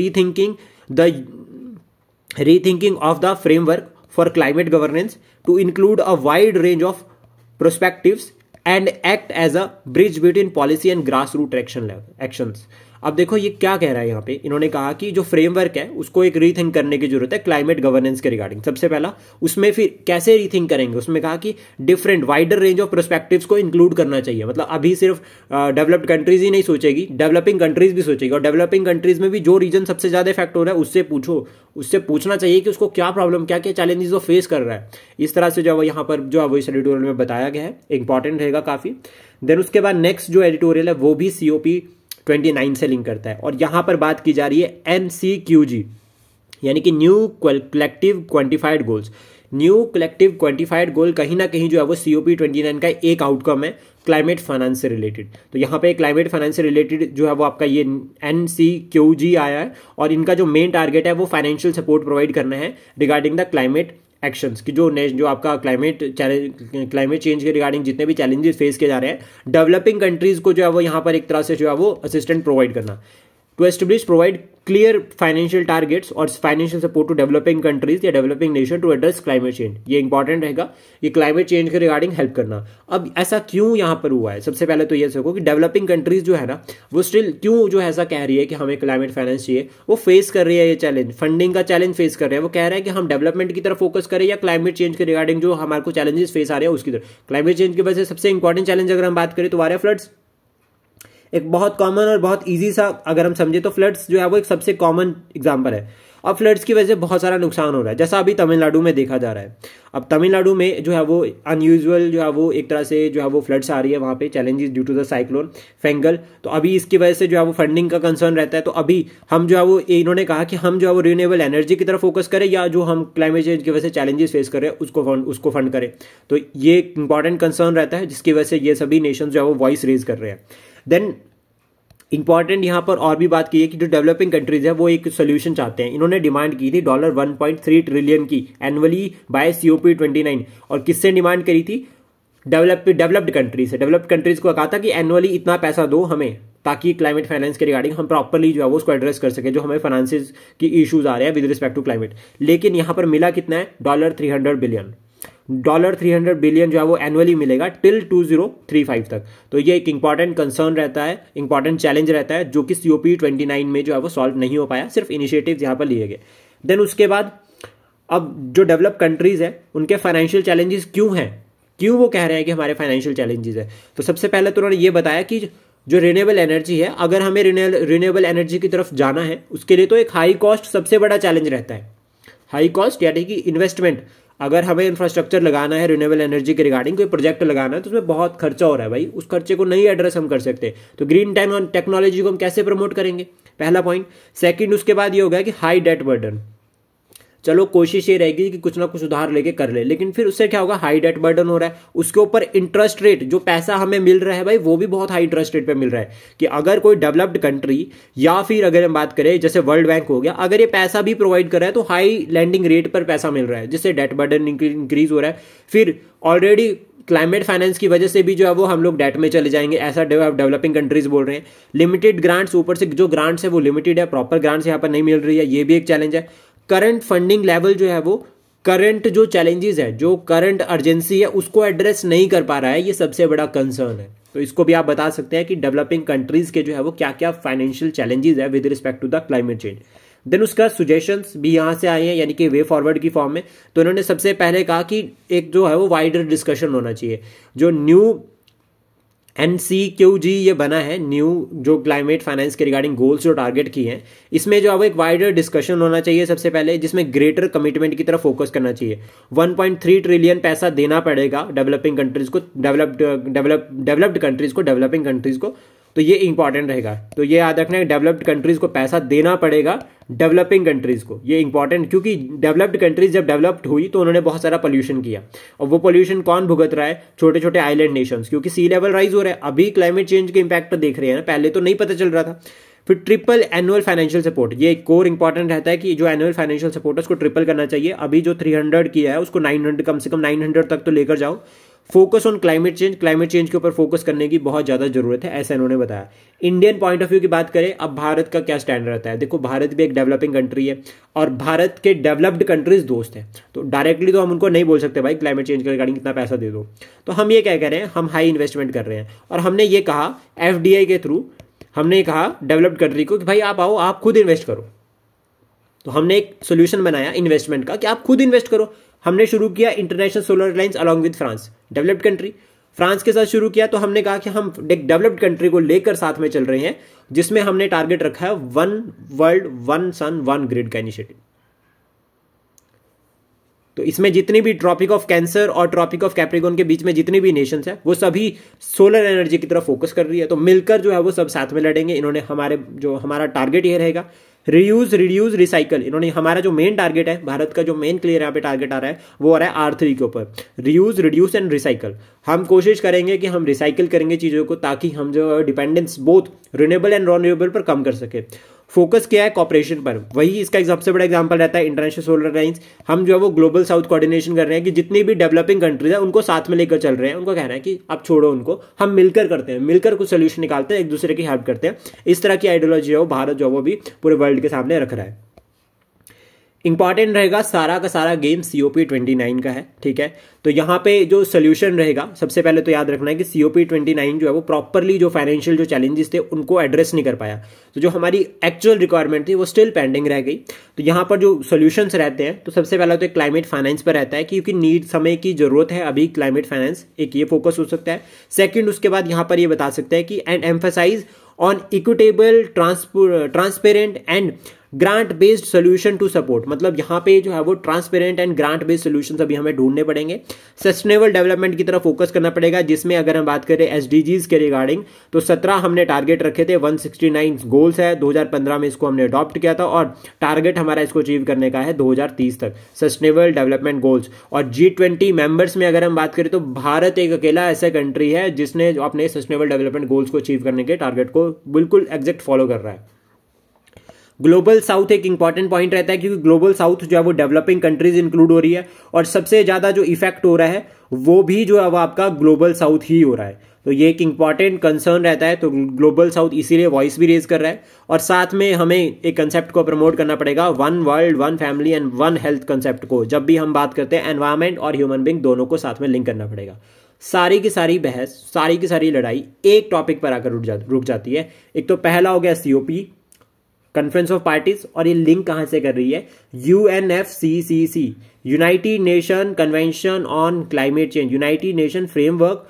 A: rethinking of the framework for climate governance to include a wide range of prospectives and act as a bridge between policy and grass root actions. अब देखो ये क्या कह रहा है यहाँ पे, इन्होंने कहा कि जो फ्रेमवर्क है उसको एक रीथिंक करने की जरूरत है क्लाइमेट गवर्नेंस के रिगार्डिंग। सबसे पहला उसमें फिर कैसे रीथिंक करेंगे, उसमें कहा कि different wider range of perspectives को इंक्लूड करना चाहिए। मतलब अभी सिर्फ डेवलप्ड कंट्रीज ही नहीं सोचेगी, डेवलपिंग कंट्रीज भी सोचेगी, और डेवलपिंग कंट्रीज में भी जो रीजन सबसे ज्यादा इफेक्ट हो रहा है उससे पूछो, उससे पूछना चाहिए कि उसको क्या प्रॉब्लम, क्या क्या चैलेंजेस वो फेस कर रहा है। इस तरह से जो है यहाँ पर जो है वो इस एडिटोरियल में बताया गया है, इंपॉर्टेंट रहेगा काफी। देन उसके बाद नेक्स्ट जो एडिटोरियल है वो भी COP29 से लिंक करता है, और यहां पर बात की जा रही है NCQG, यानी कि new collective quantified goals. New collective quantified goal कहीं ना कहीं जो है वो COP29 का एक आउटकम है क्लाइमेट फाइनेंस से रिलेटेड। तो यहाँ पे क्लाइमेट फाइनेंस से रिलेटेड जो है वो आपका ये NCQG आया है, और इनका जो मेन टारगेट है वो फाइनेंशियल सपोर्ट प्रोवाइड करना है रिगार्डिंग द क्लाइमेट एक्शंस की जो आपका क्लाइमेट चेंज के रिगार्डिंग जितने भी चैलेंजेस फेस किए जा रहे हैं, डेवलपिंग कंट्रीज को जो है वो यहाँ पर एक तरह से जो है वो असिस्टेंट प्रोवाइड करना, to establish provide clear financial targets और financial support to developing countries या developing nation to address climate change. ये इंपॉर्टेंट रहेगा, ये क्लाइमेट चेंज के रिगार्डिंग हेल्प करना। अब ऐसा क्यों यहाँ पर हुआ है, सबसे पहले तो ये देखो कि डेवलपिंग कंट्रीज जो है ना वो स्टिल क्यों जो ऐसा कह रही है कि हमें क्लाइमेट फाइनेंस चाहिए। वो फेस कर रही है ये चैलेंज, फंडिंग का चैलेंज फेस कर रहे हैं। वो कह रहे हैं कि हम डेवलपमेंट की तरफ फोकस करें या क्लाइमेट चेंज के रिगार्डिंग जो हमारे को चैलेंजेस फेस आ रहे हैं उसकी तरफ। क्लाइमेट चेंज की वजह से सबसे इंपॉर्टेंट चैलेंज अगर हम बात करें तो आ रहे हैं फ्लड्स। एक बहुत कॉमन और बहुत इजी सा अगर हम समझे तो फ्लड्स जो है वो एक सबसे कॉमन एग्जांपल है। अब फ्लड्स की वजह से बहुत सारा नुकसान हो रहा है, जैसा अभी तमिलनाडु में देखा जा रहा है। अब तमिलनाडु में जो है वो अनयूजुअल जो है वो एक तरह से जो है वो फ्लड्स आ रही है वहाँ पे, challenges due to the cyclone Fengal. तो अभी इसकी वजह से जो है वो फंडिंग का कंसर्न रहता है। तो अभी हम जो है वो इन्होंने कहा कि हम जो है वो रिन्यूएबल एनर्जी की तरफ फोकस करें या जो हम क्लाइमेट चेंज की वजह से चैलेंजेस फेस कर रहे हैं उसको फंड करें। तो ये एक इंपॉर्टेंट कंसर्न रहता है जिसकी वजह से ये सभी नेशन जो है वो वॉइस रेज कर रहे हैं। देन इंपॉर्टेंट यहाँ पर और भी बात की है कि जो डेवलपिंग कंट्रीज है वो एक सोल्यूशन चाहते हैं। इन्होंने डिमांड की थी $1.3 ट्रिलियन की एनुअली बाय COP29। और किससे डिमांड करी थी? डेवलप्ड कंट्रीज से। डेवलप्ड कंट्रीज को कहा था कि एनुअली इतना पैसा दो हमें, ताकि क्लाइमेट फाइनेंस के रिगार्डिंग हम प्रॉपरली जो है वो उसको एड्रेस कर सके जो हमें फाइनेंसिस की इश्यूज आ रहे हैं विद रिस्पेक्ट टू क्लाइमेट। लेकिन यहाँ पर मिला कितना है? $300 बिलियन। $300 बिलियन जो है वो एनुअली मिलेगा टिल 2035 तक। तो ये एक इंपॉर्टेंट कंसर्न रहता है, इंपॉर्टेंट चैलेंज रहता है जो कि COP29 में जो है वो सॉल्व नहीं हो पाया, सिर्फ इनिशिएटिव्स यहाँ पर लिए गए। देन उसके बाद अब जो डेवलप कंट्रीज है उनके फाइनेंशियल चैलेंजेस क्यों हैं, क्यों वो कह रहे हैं कि हमारे फाइनेंशियल चैलेंजेस है? तो सबसे पहले तो उन्होंने ये बताया कि जो रिन्यूएबल एनर्जी है, अगर हमें रिन्यूएबल एनर्जी की तरफ जाना है उसके लिए तो एक हाई कॉस्ट सबसे बड़ा चैलेंज रहता है। हाई कॉस्ट यानी कि इन्वेस्टमेंट, अगर हमें इंफ्रास्ट्रक्चर लगाना है रिन्यूएबल एनर्जी के रिगार्डिंग, कोई प्रोजेक्ट लगाना है तो उसमें बहुत खर्चा हो रहा है भाई, उस खर्चे को नहीं एड्रेस हम कर सकते। तो ग्रीन टेक्नोलॉजी को हम कैसे प्रमोट करेंगे? पहला पॉइंट। सेकंड उसके बाद ये हो गया कि हाई डेट बर्डन। चलो कोशिश ये रहेगी कि कुछ ना कुछ उधार लेके कर ले, लेकिन फिर उससे क्या होगा? हाई डेट बर्डन हो रहा है, उसके ऊपर इंटरेस्ट रेट, जो पैसा हमें मिल रहा है भाई वो भी बहुत हाई इंटरेस्ट रेट पे मिल रहा है। कि अगर कोई डेवलप्ड कंट्री या फिर अगर हम बात करें जैसे वर्ल्ड बैंक हो गया, अगर ये पैसा भी प्रोवाइड कर रहा है तो हाई लैंडिंग रेट पर पैसा मिल रहा है जिससे डेट बर्डन इंक्रीज हो रहा है। फिर ऑलरेडी क्लाइमेट फाइनेंस की वजह से भी जो है वो हम लोग डेट में चले जाएंगे, ऐसा डेवलपिंग कंट्रीज बोल रहे हैं। लिमिटेड ग्रांट्स, ऊपर से जो ग्रांट्स है वो लिमिटेड है, प्रॉपर ग्रांट्स यहाँ पर नहीं मिल रही है, ये भी एक चैलेंज है। करंट फंडिंग लेवल जो है वो करंट जो चैलेंजेस है, जो करंट अर्जेंसी है उसको एड्रेस नहीं कर पा रहा है, ये सबसे बड़ा कंसर्न है। तो इसको भी आप बता सकते हैं कि डेवलपिंग कंट्रीज के जो है वो क्या क्या फाइनेंशियल चैलेंजेस है with respect to the climate change. Then उसका सुजेशंस भी यहाँ से आए हैं, यानी कि वे फॉरवर्ड की फॉर्म में। तो इन्होंने सबसे पहले कहा कि एक जो है वो वाइडर डिस्कशन होना चाहिए। जो न्यू NCQG ये बना है, न्यू जो क्लाइमेट फाइनेंस के रिगार्डिंग गोल्स जो टारगेट की हैं, इसमें जो है वो एक वाइडर डिस्कशन होना चाहिए सबसे पहले, जिसमें ग्रेटर कमिटमेंट की तरफ फोकस करना चाहिए। 1.3 ट्रिलियन पैसा देना पड़ेगा डेवलपिंग कंट्रीज को, डेवलप्ड कंट्रीज को, डेवलपिंग कंट्रीज को। तो ये इंपॉर्टेंट रहेगा। तो ये याद रखना है, डेवलप्ड कंट्रीज को पैसा देना पड़ेगा डेवलपिंग कंट्रीज को। ये इंपॉर्टेंट, क्योंकि डेवलप्ड कंट्रीज जब डेवलप्ड हुई तो उन्होंने बहुत सारा पोल्यूशन किया, और वो पोल्यूशन कौन भुगत रहा है? छोटे छोटे आइलैंड नेशंस, क्योंकि सी लेवल राइज हो रहा है। अभी क्लाइमेट चेंज के इंपैक्ट देख रहे हैं ना, पहले तो नहीं पता चल रहा था। फिर ट्रिपल एनुअल फाइनेंशियल सपोर्ट, ये एक कोर इंपॉर्टेंट रहता है कि जो एनुअल फाइनेंशियल सपोर्ट है उसको ट्रिपल करना चाहिए। अभी जो 300 किया है उसको 900, कम से कम 900 तक तो लेकर जाओ। फोकस ऑन क्लाइमेट चेंज के ऊपर फोकस करने की बहुत ज्यादा जरूरत है, ऐसा इन्होंने बताया। इंडियन पॉइंट ऑफ व्यू की बात करें, अब भारत का क्या स्टैंड रहता है? देखो, भारत भी एक डेवलपिंग कंट्री है और भारत के डेवलप्ड कंट्रीज दोस्त हैं, तो डायरेक्टली तो हम उनको नहीं बोल सकते भाई क्लाइमेट चेंज के रिगार्डिंग इतना पैसा दे दो। तो हम ये क्या कह रहे हैं? हम हाई इन्वेस्टमेंट कर रहे हैं, और हमने ये कहा FDI के थ्रू, हमने कहा डेवलप्ड कंट्री को कि भाई आप आओ, आप खुद इन्वेस्ट करो। तो हमने एक सोल्यूशन बनाया इन्वेस्टमेंट का कि आप खुद इन्वेस्ट करो। हमने शुरू किया international solar alliance along with France, developed country, France के साथ शुरू किया। तो हमने कहा कि हम एक डेवलप्ड कंट्री को लेकर साथ में चल रहे हैं, जिसमें हमने टारगेट रखा है 1 वर्ल्ड 1 सन 1 ग्रिड का इनिशिएटिव। तो इसमें जितनी भी ट्रॉपिक ऑफ कैंसर और ट्रॉपिक ऑफ कैप्रिकॉर्न के बीच में जितनी भी नेशंस है वो सभी सोलर एनर्जी की तरफ फोकस कर रही है। तो मिलकर जो है वो सब साथ में लड़ेंगे। इन्होंने हमारा टारगेट ये रहेगा, रियूज, रिड्यूस, रिसाइकल। इन्होंने हमारा जो मेन टारगेट है, भारत का जो मेन क्लियर यहाँ पे टारगेट आ रहा है वो आ रहा है R3 के ऊपर, रियूज, रिड्यूस एंड रिसाइकल। हम कोशिश करेंगे कि हम रिसाइकिल करेंगे चीजों को, ताकि हम जो dependence both renewable and non renewable पर कम कर सके। फोकस किया है कॉपरेशन पर, वही इसका एक सबसे बड़ा एग्जांपल रहता है इंटरनेशनल सोलर अलायंस। हम जो है वो ग्लोबल साउथ कोऑर्डिनेशन कर रहे हैं कि जितनी भी डेवलपिंग कंट्रीज है उनको साथ में लेकर चल रहे हैं। उनको कहना है कि अब छोड़ो उनको, हम मिलकर करते हैं, मिलकर कुछ सोल्यूशन निकालते हैं, एक दूसरे की हेल्प करते हैं। इस तरह की आइडियोलॉजी है वो भारत जो वो भी पूरे वर्ल्ड के सामने रख रहा है। इंपॉर्टेंट रहेगा सारा का सारा गेम COP29 का है, ठीक है। तो यहाँ पे जो सोल्यूशन रहेगा, सबसे पहले तो याद रखना है कि COP29 जो है वो प्रॉपरली जो फाइनेंशियल जो चैलेंजेस थे उनको एड्रेस नहीं कर पाया। तो जो हमारी एक्चुअल रिक्वायरमेंट थी वो स्टिल पेंडिंग रह गई। तो यहाँ पर जो सोल्यूशंस रहते हैं, तो सबसे पहला तो एक क्लाइमेट फाइनेंस पर रहता है, क्योंकि नीड समय की जरूरत है अभी क्लाइमेट फाइनेंस, एक ये फोकस हो सकता है। सेकेंड, उसके बाद यहाँ पर ये बता सकते हैं कि and emphasise on equitable, transparent and grant based solution to support, मतलब यहाँ पे जो है वो transparent and grant based solution अभी हमें ढूंढने पड़ेंगे। सस्टेनेबल डेवलपमेंट की तरफ फोकस करना पड़ेगा, जिसमें अगर हम बात करें एसडीजीज के रिगार्डिंग तो 17 हमने टारगेट रखे थे, 169 गोल्स है, 2015 में इसको हमने अडॉप्ट किया था और टारगेट हमारा इसको अचीव करने का है 2030 तक सस्टेनेबल डेवलपमेंट गोल्स। और G20 मेंबर्स में अगर हम बात करें तो भारत एक अकेला ऐसा कंट्री है जिसने अपने सस्टेनेबल डेवलपमेंट गोल्स को अचीव करने के टारगेट को बिल्कुल एग्जैक्ट फॉलो कर रहा है। ग्लोबल साउथ एक इंपॉर्टेंट पॉइंट रहता है, क्योंकि ग्लोबल साउथ जो है वो डेवलपिंग कंट्रीज इंक्लूड हो रही है और सबसे ज्यादा जो इफेक्ट हो रहा है वो भी जो है वो आपका ग्लोबल साउथ ही हो रहा है। तो ये एक इंपॉर्टेंट कंसर्न रहता है, तो ग्लोबल साउथ इसीलिए वॉइस भी रेज कर रहा है। और साथ में हमें एक कंसेप्ट को प्रमोट करना पड़ेगा, one world one family and one health concept को। जब भी हम बात करते हैं एनवायरमेंट और ह्यूमन बीइंग दोनों को साथ में लिंक करना पड़ेगा। सारी की सारी बहस, सारी की सारी लड़ाई एक टॉपिक पर आकर रुक जाती है। एक तो पहला हो गया COP, कॉन्फ्रेंस ऑफ पार्टीज, और ये लिंक कहां से कर रही है, UNFCCC, United nation convention on climate change, United nation framework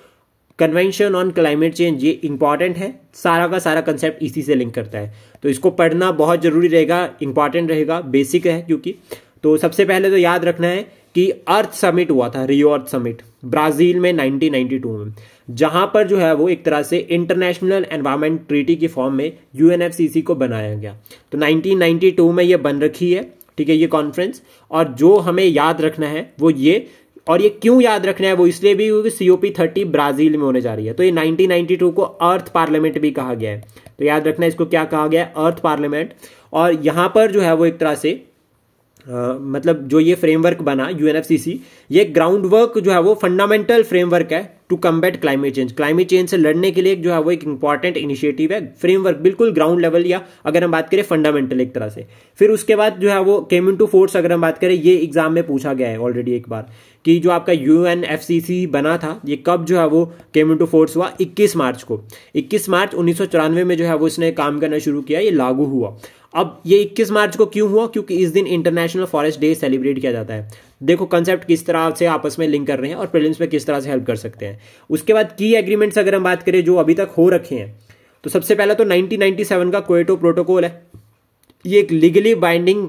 A: convention on climate change. ये इंपॉर्टेंट है, सारा का सारा कंसेप्ट इसी से लिंक करता है, तो इसको पढ़ना बहुत जरूरी रहेगा, इंपॉर्टेंट रहेगा, बेसिक है क्योंकि। तो सबसे पहले तो याद रखना है कि अर्थ समिट हुआ था, रियो अर्थ समिट ब्राजील में 1992 में, जहां पर जो है वो एक तरह से इंटरनेशनल एनवायरमेंट ट्रीटी की फॉर्म में UNFCCC को बनाया गया। तो 1992 में ये बन रखी है, ठीक है, ये कॉन्फ्रेंस। और जो हमें याद रखना है वो ये, और ये क्यों याद रखना है वो इसलिए भी क्योंकि COP30 ब्राजील में होने जा रही है। तो ये 1992 को अर्थ पार्लियामेंट भी कहा गया है, तो याद रखना है इसको क्या कहा गया है, अर्थ पार्लियामेंट। और यहां पर जो है वो एक तरह से मतलब जो ये फ्रेमवर्क बना UNFCCC, ये ग्राउंड वर्क जो है वो फंडामेंटल फ्रेमवर्क है to combat climate change. Climate change से लड़ने के लिए जो है वो एक इंपॉर्टेंट इनिशिएटिव है, फ्रेमवर्क बिल्कुल ग्राउंड लेवल, या अगर हम बात करें फंडामेंटल एक तरह से। फिर उसके बाद जो है वो केम इनटू फोर्स, अगर हम बात करें, ये एग्जाम में पूछा गया है ऑलरेडी एक बार कि जो आपका UNFCCC बना था ये कब जो है वो केम इनटू फोर्स हुआ, 21 मार्च को। 21 मार्च 1994 में जो है वो इसने काम करना शुरू किया, ये लागू हुआ। अब ये 21 मार्च को क्यों हुआ, क्योंकि इस दिन इंटरनेशनल फॉरेस्ट डे सेलिब्रेट किया जाता है। देखो कंसेप्ट किस तरह से आपस में लिंक कर रहे हैं और प्रीलिम्स में किस तरह से हेल्प कर सकते हैं। उसके बाद की एग्रीमेंट्स अगर हम बात करें जो अभी तक हो रखे हैं, तो सबसे पहला तो 1997 का क्योटो प्रोटोकॉल है। ये एक लीगली बाइंडिंग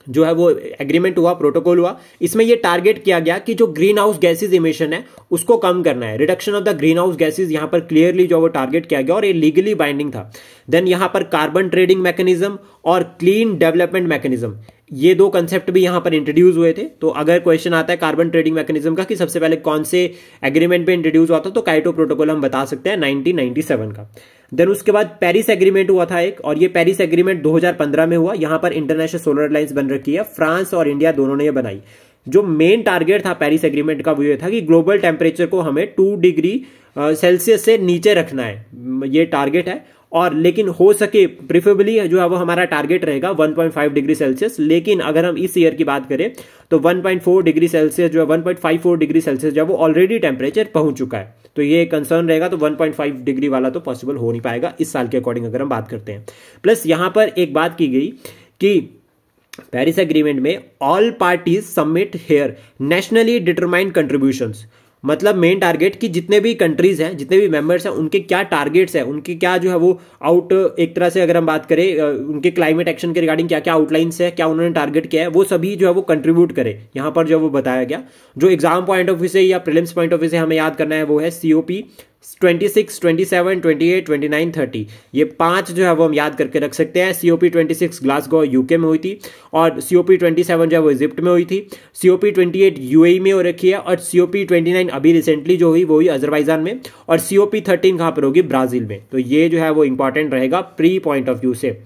A: जो है वो एग्रीमेंट हुआ, प्रोटोकॉल हुआ। इसमें ये टारगेट किया गया कि जो ग्रीन हाउस गैसेज इमिशन है उसको कम करना है, reduction of the green house gases यहां पर क्लियरली जो वो टारगेट किया गया और ये लीगली बाइंडिंग था। देन यहां पर कार्बन ट्रेडिंग मैकेनिज्म और क्लीन डेवलपमेंट मैकेनिज्म, ये दो कंसेप्ट भी यहां पर इंट्रोड्यूस हुए थे। तो अगर क्वेश्चन आता है कार्बन ट्रेडिंग मैकेनिज्म का कि सबसे पहले कौन से एग्रीमेंट पे इंट्रोड्यूस हुआ था, तो काइटो प्रोटोकॉल हम बता सकते हैं 1997 का। देन उसके बाद पेरिस एग्रीमेंट हुआ था एक, और ये पेरिस एग्रीमेंट 2015 में हुआ। यहां पर इंटरनेशनल सोलर अलायंस बन रखी है, फ्रांस और इंडिया दोनों ने ये बनाई। जो मेन टारगेट था पेरिस एग्रीमेंट का वो ये था कि ग्लोबल टेम्परेचर को हमें 2 डिग्री सेल्सियस से नीचे रखना है, ये टारगेट है। और लेकिन हो सके प्रिफरेबली जो है वो हमारा टारगेट रहेगा 1.5 डिग्री सेल्सियस, लेकिन अगर हम इस ईयर की बात करें तो 1.4 डिग्री सेल्सियस जो है 1.54 डिग्री सेल्सियस जो है वो ऑलरेडी टेम्परेचर पहुंच चुका है। तो ये कंसर्न रहेगा, तो 1.5 डिग्री वाला तो पॉसिबल हो नहीं पाएगा इस साल के अकॉर्डिंग अगर हम बात करते हैं। प्लस यहां पर एक बात की गई कि पेरिस एग्रीमेंट में all parties submit their nationally determined contributions, मतलब मेन टारगेट कि जितने भी कंट्रीज हैं, जितने भी मेंबर्स हैं, उनके क्या टारगेट्स हैं, उनके क्या जो है वो आउट, एक तरह से अगर हम बात करें उनके क्लाइमेट एक्शन के रिगार्डिंग क्या क्या आउटलाइंस है, क्या उन्होंने टारगेट किया है, वो सभी जो है वो कंट्रीब्यूट करे। यहां पर जो वो बताया गया, जो एग्जाम पॉइंट ऑफ व्यू से या प्रीलिम्स पॉइंट ऑफ व्यू से हमें याद करना है वो है COP 26, 27, 28, 29, 30, ये 5 जो है वो हम याद करके रख सकते हैं। COP 26 ग्लासगो UK में हुई थी, और COP 27 जो है वो इजिप्ट में हुई थी, COP 28 UAE में हो रखी है, और COP 29 अभी रिसेंटली जो हुई वो हुई अजरबैजान में, और COP 13 कहाँ पर होगी, ब्राजील में। तो ये जो है वो इंपॉर्टेंट रहेगा प्री पॉइंट ऑफ व्यू से,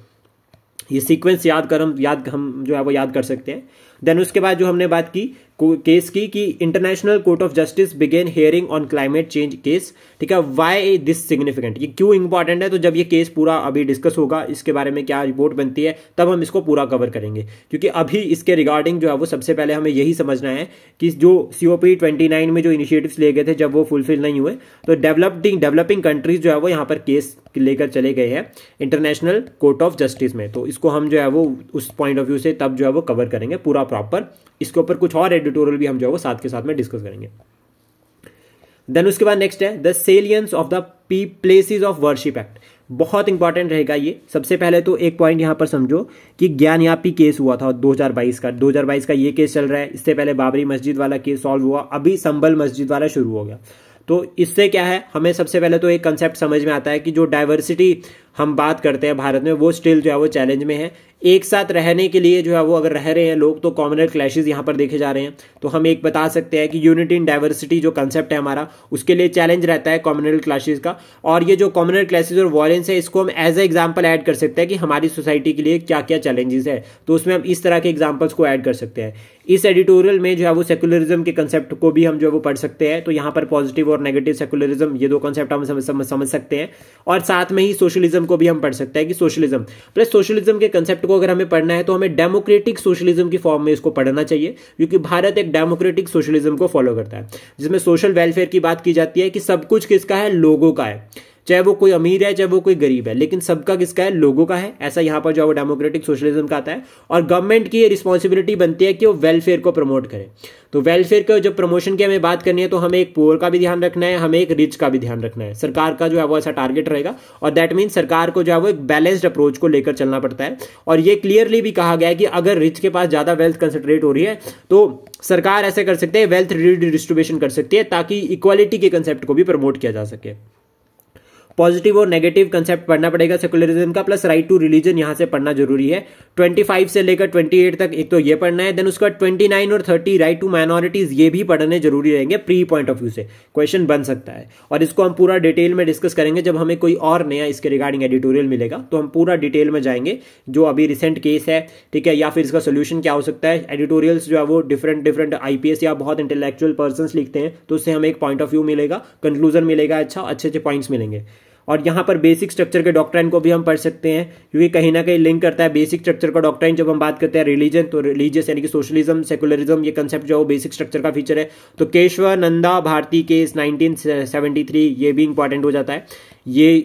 A: ये सीक्वेंस हम जो है वो याद कर सकते हैं। देन उसके बाद जो हमने बात की केस की कि international court of justice begin hearing on climate change case, ठीक है। व्हाई दिस सिग्निफिकेंट, ये क्यों इंपॉर्टेंट है, तो जब ये केस पूरा अभी डिस्कस होगा, इसके बारे में क्या रिपोर्ट बनती है, तब हम इसको पूरा कवर करेंगे। क्योंकि अभी इसके रिगार्डिंग जो है वो सबसे पहले हमें यही समझना है कि जो COP 29 में जो इनिशिएटिव्स लिए गए थे जब वो फुलफिल नहीं हुए, तो डेवलपिंग कंट्रीज जो है वो यहाँ पर केस लेकर चले गए हैं इंटरनेशनल कोर्ट ऑफ जस्टिस में। तो इसको हम जो है वो उस पॉइंट ऑफ व्यू से तब जो है वो कवर करेंगे पूरा प्रॉपर। इसके ऊपर कुछ और एडिटोरियल भी हम जो है वो साथ के साथ में डिस्कस करेंगे। देन उसके बाद नेक्स्ट है the salience of the places of worship act. बहुत इंपॉर्टेंट रहेगा ये। सबसे पहले तो एक पॉइंट यहां पर समझो कि ज्ञानयापी केस हुआ था 2022 का ये केस चल रहा है। इससे पहले बाबरी मस्जिद वाला केस सॉल्व हुआ, अभी संभल मस्जिद वाला शुरू हो गया। तो इससे क्या है, हमें सबसे पहले तो एक कंसेप्ट समझ में आता है कि जो डाइवर्सिटी हम बात करते हैं भारत में, वो स्टिल जो है वो चैलेंज में है। एक साथ रहने के लिए जो है वो अगर रह रहे हैं लोग, तो कॉमनल क्लैशेस यहाँ पर देखे जा रहे हैं। तो हम एक बता सकते हैं कि यूनिटी इन डाइवर्सिटी जो कंसेप्ट है हमारा, उसके लिए चैलेंज रहता है कॉमनल क्लैशेस का। और ये जो कॉमनल क्लैशेस और वॉयलेंस है, इसको हम एज ए एग्जाम्पल ऐड कर सकते हैं कि हमारी सोसाइटी के लिए क्या क्या चैलेंजेस है। तो उसमें हम इस तरह के एग्जाम्पल्स को ऐड कर सकते हैं। इस एडिटोरियल में जो है वो सेकुलरिज्म के कंसेप्ट को भी हम जो है वो पढ़ सकते हैं। तो यहाँ पर पॉजिटिव और नेगेटिव सेकुलरिज्म, ये दो कंसेप्ट हम समझ सकते हैं। और साथ में ही सोशलिज्म को भी हम पढ़ सकते हैं कि सोशलिज्म प्लस सोशलिज्म के कंसेप्ट को अगर हमें पढ़ना है तो हमें डेमोक्रेटिक सोशलिज्म की फॉर्म में इसको पढ़ना चाहिए, क्योंकि भारत एक डेमोक्रेटिक सोशलिज्म को फॉलो करता है, जिसमें सोशल वेलफेयर की बात की जाती है कि सब कुछ किसका है, लोगों का है। चाहे वो कोई अमीर है, चाहे वो कोई गरीब है, लेकिन सबका किसका है, लोगों का है। ऐसा यहां पर जो वो डेमोक्रेटिक सोशलिज्म का आता है। और गवर्नमेंट की ये रिस्पॉन्सिबिलिटी बनती है कि वो वेलफेयर को प्रमोट करे। तो वेलफेयर का जब प्रमोशन की हमें बात करनी है, तो हमें एक पुअर का भी ध्यान रखना है, हमें एक रिच का भी ध्यान रखना है। सरकार का जो है वो ऐसा टारगेट रहेगा, और दैट मीन सरकार को जो है वो एक बैलेंस्ड अप्रोच को लेकर चलना पड़ता है। और ये क्लियरली भी कहा गया है कि अगर रिच के पास ज्यादा वेल्थ कंसंट्रेट हो रही है, तो सरकार ऐसे कर सकते हैं, वेल्थ रिडिस्ट्रीब्यूशन कर सकती है, ताकि इक्वालिटी के कंसेप्ट को भी प्रमोट किया जा सके। पॉजिटिव और नेगेटिव कंसेप्ट पढ़ना पड़ेगा सेकुलरिज्म का, प्लस राइट टू रिलीजन यहां से पढ़ना जरूरी है। 25 से लेकर 28 तक एक तो ये पढ़ना है। देन उसका 29 और 30 राइट टू माइनॉरिटीज, ये भी पढ़ने जरूरी रहेंगे। प्री पॉइंट ऑफ व्यू से क्वेश्चन बन सकता है, और इसको हम पूरा डिटेल में डिस्कस करेंगे जब हमें कोई और नया इसके रिगार्डिंग एडिटोरियल मिलेगा। तो हम पूरा डिटेल में जाएंगे, जो अभी रिसेंट केस है, ठीक है, या फिर इसका सोल्यूशन क्या हो सकता है। एडिटोरियल्स जो है वो डिफरेंट IPS या बहुत इंटेलेक्चुअल पर्सन लिखते हैं, तो उससे हमें एक पॉइंट ऑफ व्यू मिलेगा, कंक्लूजन मिलेगा, अच्छे पॉइंट्स मिलेंगे। और यहाँ पर बेसिक स्ट्रक्चर के डॉक्ट्राइन को भी हम पढ़ सकते हैं, क्योंकि कहीं ना कहीं लिंक करता है बेसिक स्ट्रक्चर का डॉक्ट्राइन। जब हम बात करते हैं रिलीजन, तो रिलीजियस यानी कि सोशलिज्म, सेकुलरिज्म, ये कंसेप्ट जो है वो बेसिक स्ट्रक्चर का फीचर है। तो केशवानंदा भारती केस 1973, ये भी इंपॉर्टेंट हो जाता है। ये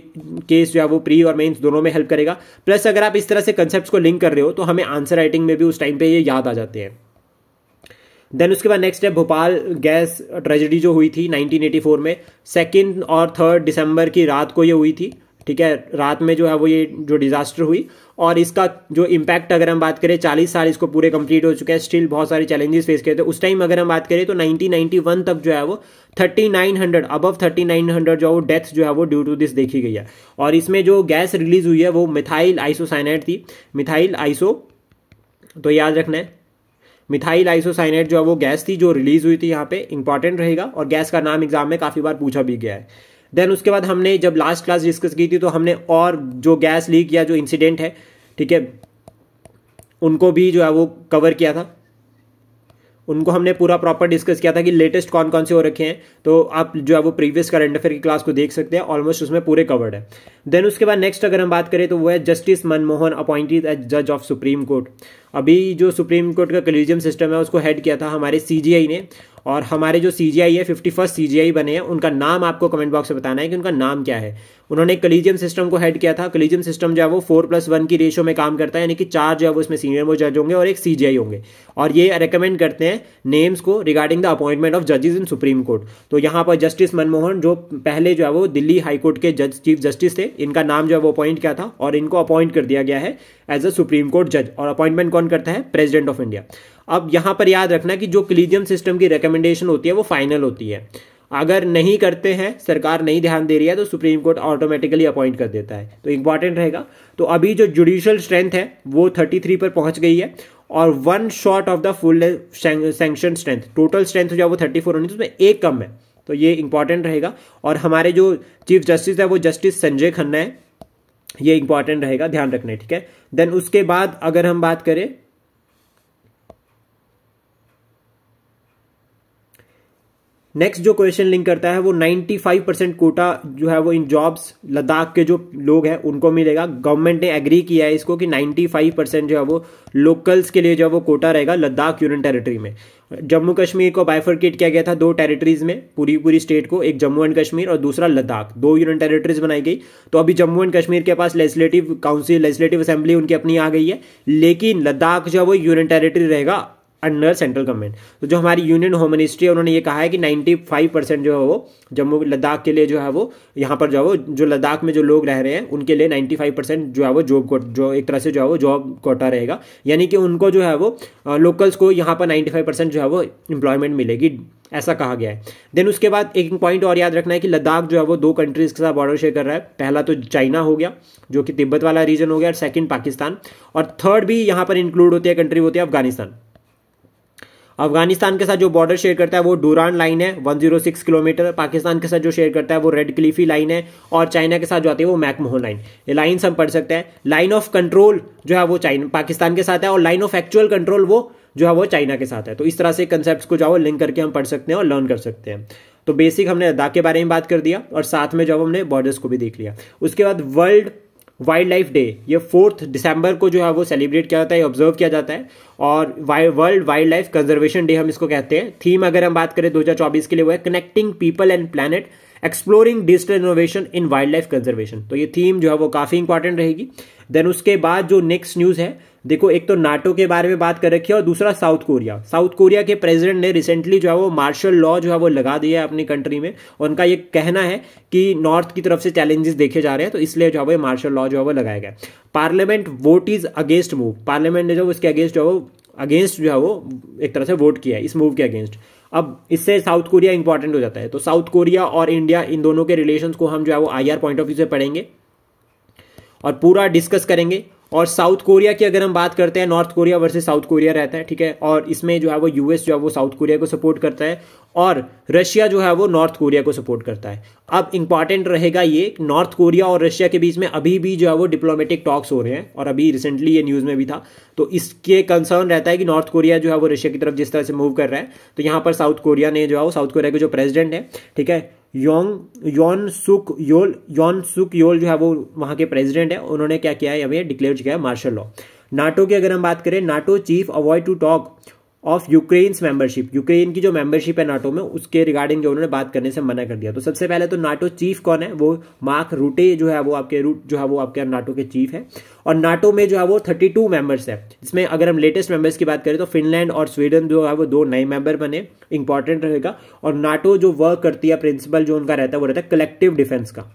A: केस जो है वो प्री और मेंस दोनों में हेल्प करेगा। प्लस अगर आप इस तरह से कंसेप्ट्स को लिंक कर रहे हो, तो हमें आंसर राइटिंग में भी उस टाइम पे ये याद आ जाते हैं। देन उसके बाद नेक्स्ट है भोपाल गैस ट्रेजेडी जो हुई थी 1984 में, 2 और 3 दिसंबर की रात को ये हुई थी, ठीक है। रात में जो है वो ये जो डिजास्टर हुई, और इसका जो इम्पैक्ट अगर हम बात करें, 40 साल इसको पूरे कंप्लीट हो चुके हैं, स्टिल बहुत सारे चैलेंजेस फेस किए थे। उस टाइम अगर हम बात करें तो 1991 तक जो है वो 3900 अबव 3900 जो है वो डेथ जो है वो ड्यू टू दिस देखी गई है। और इसमें जो गैस रिलीज हुई है वो मिथाइल आइसोसाइनेट थी, मिथाइल आइसो, तो याद रखना है, मिथाइल आइसोसाइनेट जो है वो गैस थी जो रिलीज हुई थी, यहाँ पे इंपॉर्टेंट रहेगा। और गैस का नाम एग्जाम में काफी बार पूछा भी गया है। देन उसके बाद हमने जब लास्ट क्लास डिस्कस की थी, तो हमने और जो गैस लीक या जो इंसिडेंट है, ठीक है, उनको भी जो है वो कवर किया था। उनको हमने पूरा प्रॉपर डिस्कस किया था कि लेटेस्ट कौन कौन से हो रखे हैं। तो आप जो है वो प्रीवियस करंट अफेयर की क्लास को देख सकते हैं, ऑलमोस्ट उसमें पूरे कवर्ड है। देन उसके बाद नेक्स्ट अगर हम बात करें तो वो है जस्टिस मनमोहन अपॉइंटेड एज जज ऑफ सुप्रीम कोर्ट। अभी जो सुप्रीम कोर्ट का कॉलेजियम सिस्टम है उसको हेड किया था हमारे CGI ने, और हमारे जो CGI है 51st CGI बने हैं, उनका नाम आपको कमेंट बॉक्स में बताना है कि उनका नाम क्या है। उन्होंने कॉलेजियम सिस्टम को हेड किया था। कॉलेजियम सिस्टम जो है वो 4+1 की रेशियो में काम करता है, यानी कि 4 जो है वो इसमें सीनियर मोस्ट जज होंगे और एक CGI होंगे, और ये रेकमेंड करते हैं नेम्स को रिगार्डिंग द अपॉइंटमेंट ऑफ जजेस इन सुप्रीम कोर्ट। तो यहाँ पर जस्टिस मनमोहन जो पहले जो है वो दिल्ली हाई कोर्ट के चीफ जस्टिस थे, इनका नाम जो है वो अपॉइंट किया था, और इनको अपॉइंट कर दिया गया है एज अ सुप्रीम कोर्ट जज। और अपॉइंटमेंट कौन करता है, प्रेसिडेंट ऑफ इंडिया। अब यहां पर याद रखना कि जो कॉलेजियम सिस्टम की रिकमेंडेशन होती है वो फाइनल होती है। अगर नहीं करते हैं, सरकार नहीं ध्यान दे रही है, तो सुप्रीम कोर्ट ऑटोमेटिकली अपॉइंट कर देता है। तो इंपॉर्टेंट रहेगा। तो अभी जो जुडिशियल स्ट्रेंथ है वो 33 पर पहुंच गई है, और 1 short of the full sanction strength. Total strength जो है वो 34 होनी, तो उसमें एक कम है। तो ये इंपॉर्टेंट रहेगा। और हमारे जो चीफ जस्टिस है वो जस्टिस संजय खन्ना है, ये इंपॉर्टेंट रहेगा, ध्यान रखना, ठीक है। देन उसके बाद अगर हम बात करें, नेक्स्ट जो क्वेश्चन लिंक करता है वो 95% कोटा जो है वो इन जॉब्स लद्दाख के जो लोग हैं उनको मिलेगा। गवर्नमेंट ने एग्री किया है इसको कि 95% जो है वो लोकल्स के लिए जो है वो कोटा रहेगा लद्दाख यूनियन टेरिटरी में। जम्मू कश्मीर को बाइफरकेट किया गया था 2 टेरिटरीज में, पूरी स्टेट को, एक जम्मू एंड कश्मीर और दूसरा लद्दाख, 2 यूनियन टेरिटरीज बनाई गई। तो अभी जम्मू एंड कश्मीर के पास लेजिस्लेटिव काउंसिल, लेजिस्लेटिव असेंबली उनकी अपनी आ गई है, लेकिन लद्दाख जो है वो यूनियन टेरिटरी रहेगा अंडर सेंट्रल गवर्नमेंट। तो जो हमारी यूनियन होम मिनिस्ट्री है उन्होंने ये कहा है कि 95% जो है वो जम्मू लद्दाख के लिए जो है वो यहाँ पर जो है वो जो लद्दाख में जो लोग रह रहे हैं उनके लिए 95% जो है वो जो एक तरह से जो है वो जॉब कोटा रहेगा, यानी कि उनको जो है वो लोकल्स को यहाँ पर 95% जो है वो एम्प्लॉयमेंट मिलेगी, ऐसा कहा गया है। देन उसके बाद एक पॉइंट और याद रखना है कि लद्दाख जो है वो 2 कंट्रीज के साथ बॉर्डर शेयर कर रहा है। पहला तो चाइना हो गया जो कि तिब्बत वाला रीजन हो गया, और सेकंड पाकिस्तान, और थर्ड भी यहाँ पर इंक्लूड होती है कंट्री होती है अफगानिस्तान। अफगानिस्तान के साथ जो बॉर्डर शेयर करता है वो डूरान लाइन है 106 किलोमीटर, पाकिस्तान के साथ जो शेयर करता है वो रेड क्लिफी लाइन है, और चाइना के साथ जो आती है वो मैकमोहन लाइन। ये लाइन हम पढ़ सकते हैं। लाइन ऑफ कंट्रोल जो है वो चाइना पाकिस्तान के साथ है, और लाइन ऑफ एक्चुअल कंट्रोल वो जो है वो चाइना के साथ है। तो इस तरह से कंसेप्ट को जो है लिंक करके हम पढ़ सकते हैं और लर्न कर सकते हैं। तो बेसिक हमने लद्दाख के बारे में बात कर दिया, और साथ में जब हमने बॉर्डर्स को भी देख लिया। उसके बाद वर्ल्ड वाइल्ड लाइफ डे, ये 4 दिसंबर को जो है वो सेलिब्रेट किया जाता है, ऑब्जर्व किया जाता है, और world wild life conservation day हम इसको कहते हैं। थीम अगर हम बात करें 2024 के लिए वो है connecting people and planet, exploring digital innovation in wild life conservation. तो ये थीम जो है वो काफी इंपॉर्टेंट रहेगी। देन उसके बाद जो नेक्स्ट न्यूज है, देखो एक तो नाटो के बारे में बात कर रखी है, और दूसरा साउथ कोरिया। साउथ कोरिया के प्रेसिडेंट ने रिसेंटली जो है वो मार्शल लॉ जो है वो लगा दिया है अपनी कंट्री में, और उनका ये कहना है कि नॉर्थ की तरफ से चैलेंजेस देखे जा रहे हैं, तो इसलिए जो है वो मार्शल लॉ जो है वो लगाया गया। Parliament vote is against move, parliament ने जो इसके अगेंस्ट जो है वो अगेंस्ट जो है वो एक तरह से वोट किया है इस मूव के अगेंस्ट। अब इससे साउथ कोरिया इंपॉर्टेंट हो जाता है। तो साउथ कोरिया और इंडिया इन दोनों के रिलेशंस को हम जो है वो IR पॉइंट ऑफ व्यू से पढ़ेंगे और पूरा डिस्कस करेंगे। और साउथ कोरिया की अगर हम बात करते हैं, north Korea versus south Korea रहता है, ठीक है, और इसमें जो है वो US जो है वो साउथ कोरिया को सपोर्ट करता है, और रशिया जो है वो नॉर्थ कोरिया को सपोर्ट करता है। अब इंपॉर्टेंट रहेगा ये, नॉर्थ कोरिया और रशिया के बीच में अभी भी जो है वो डिप्लोमेटिक टॉक्स हो रहे हैं, और अभी रिसेंटली ये न्यूज़ में भी था। तो इसके कंसर्न रहता है कि नॉर्थ कोरिया जो है वो रशिया की तरफ जिस तरह से मूव कर रहा है, तो यहाँ पर साउथ कोरिया ने जो है वो साउथ कोरिया के जो प्रेसिडेंट है, ठीक है, योन सुक योल जो है वो वहां के प्रेसिडेंट है, उन्होंने क्या किया है, अभी डिक्लेयर किया है मार्शल लॉ। नाटो की अगर हम बात करें, NATO chief avoid to talk of Ukraine's membership, Ukraine की जो मेंबरशिप है नाटो में उसके रिगार्डिंग जो उन्होंने बात करने से मना कर दिया। तो सबसे पहले तो नाटो चीफ कौन है, वो मार्क रूटे जो है वो आपके नाटो के चीफ है, और नाटो में जो है वो 32 मेंबर्स है। इसमें अगर हम लेटेस्ट मेंबर्स की बात करें तो फिनलैंड और स्वीडन जो है वो 2 नए मेंबर बने, इंपॉर्टेंट रहेगा। और नाटो जो वर्क करती है, प्रिंसिपल जो उनका रहता है वो रहता है कलेक्टिव डिफेंस का,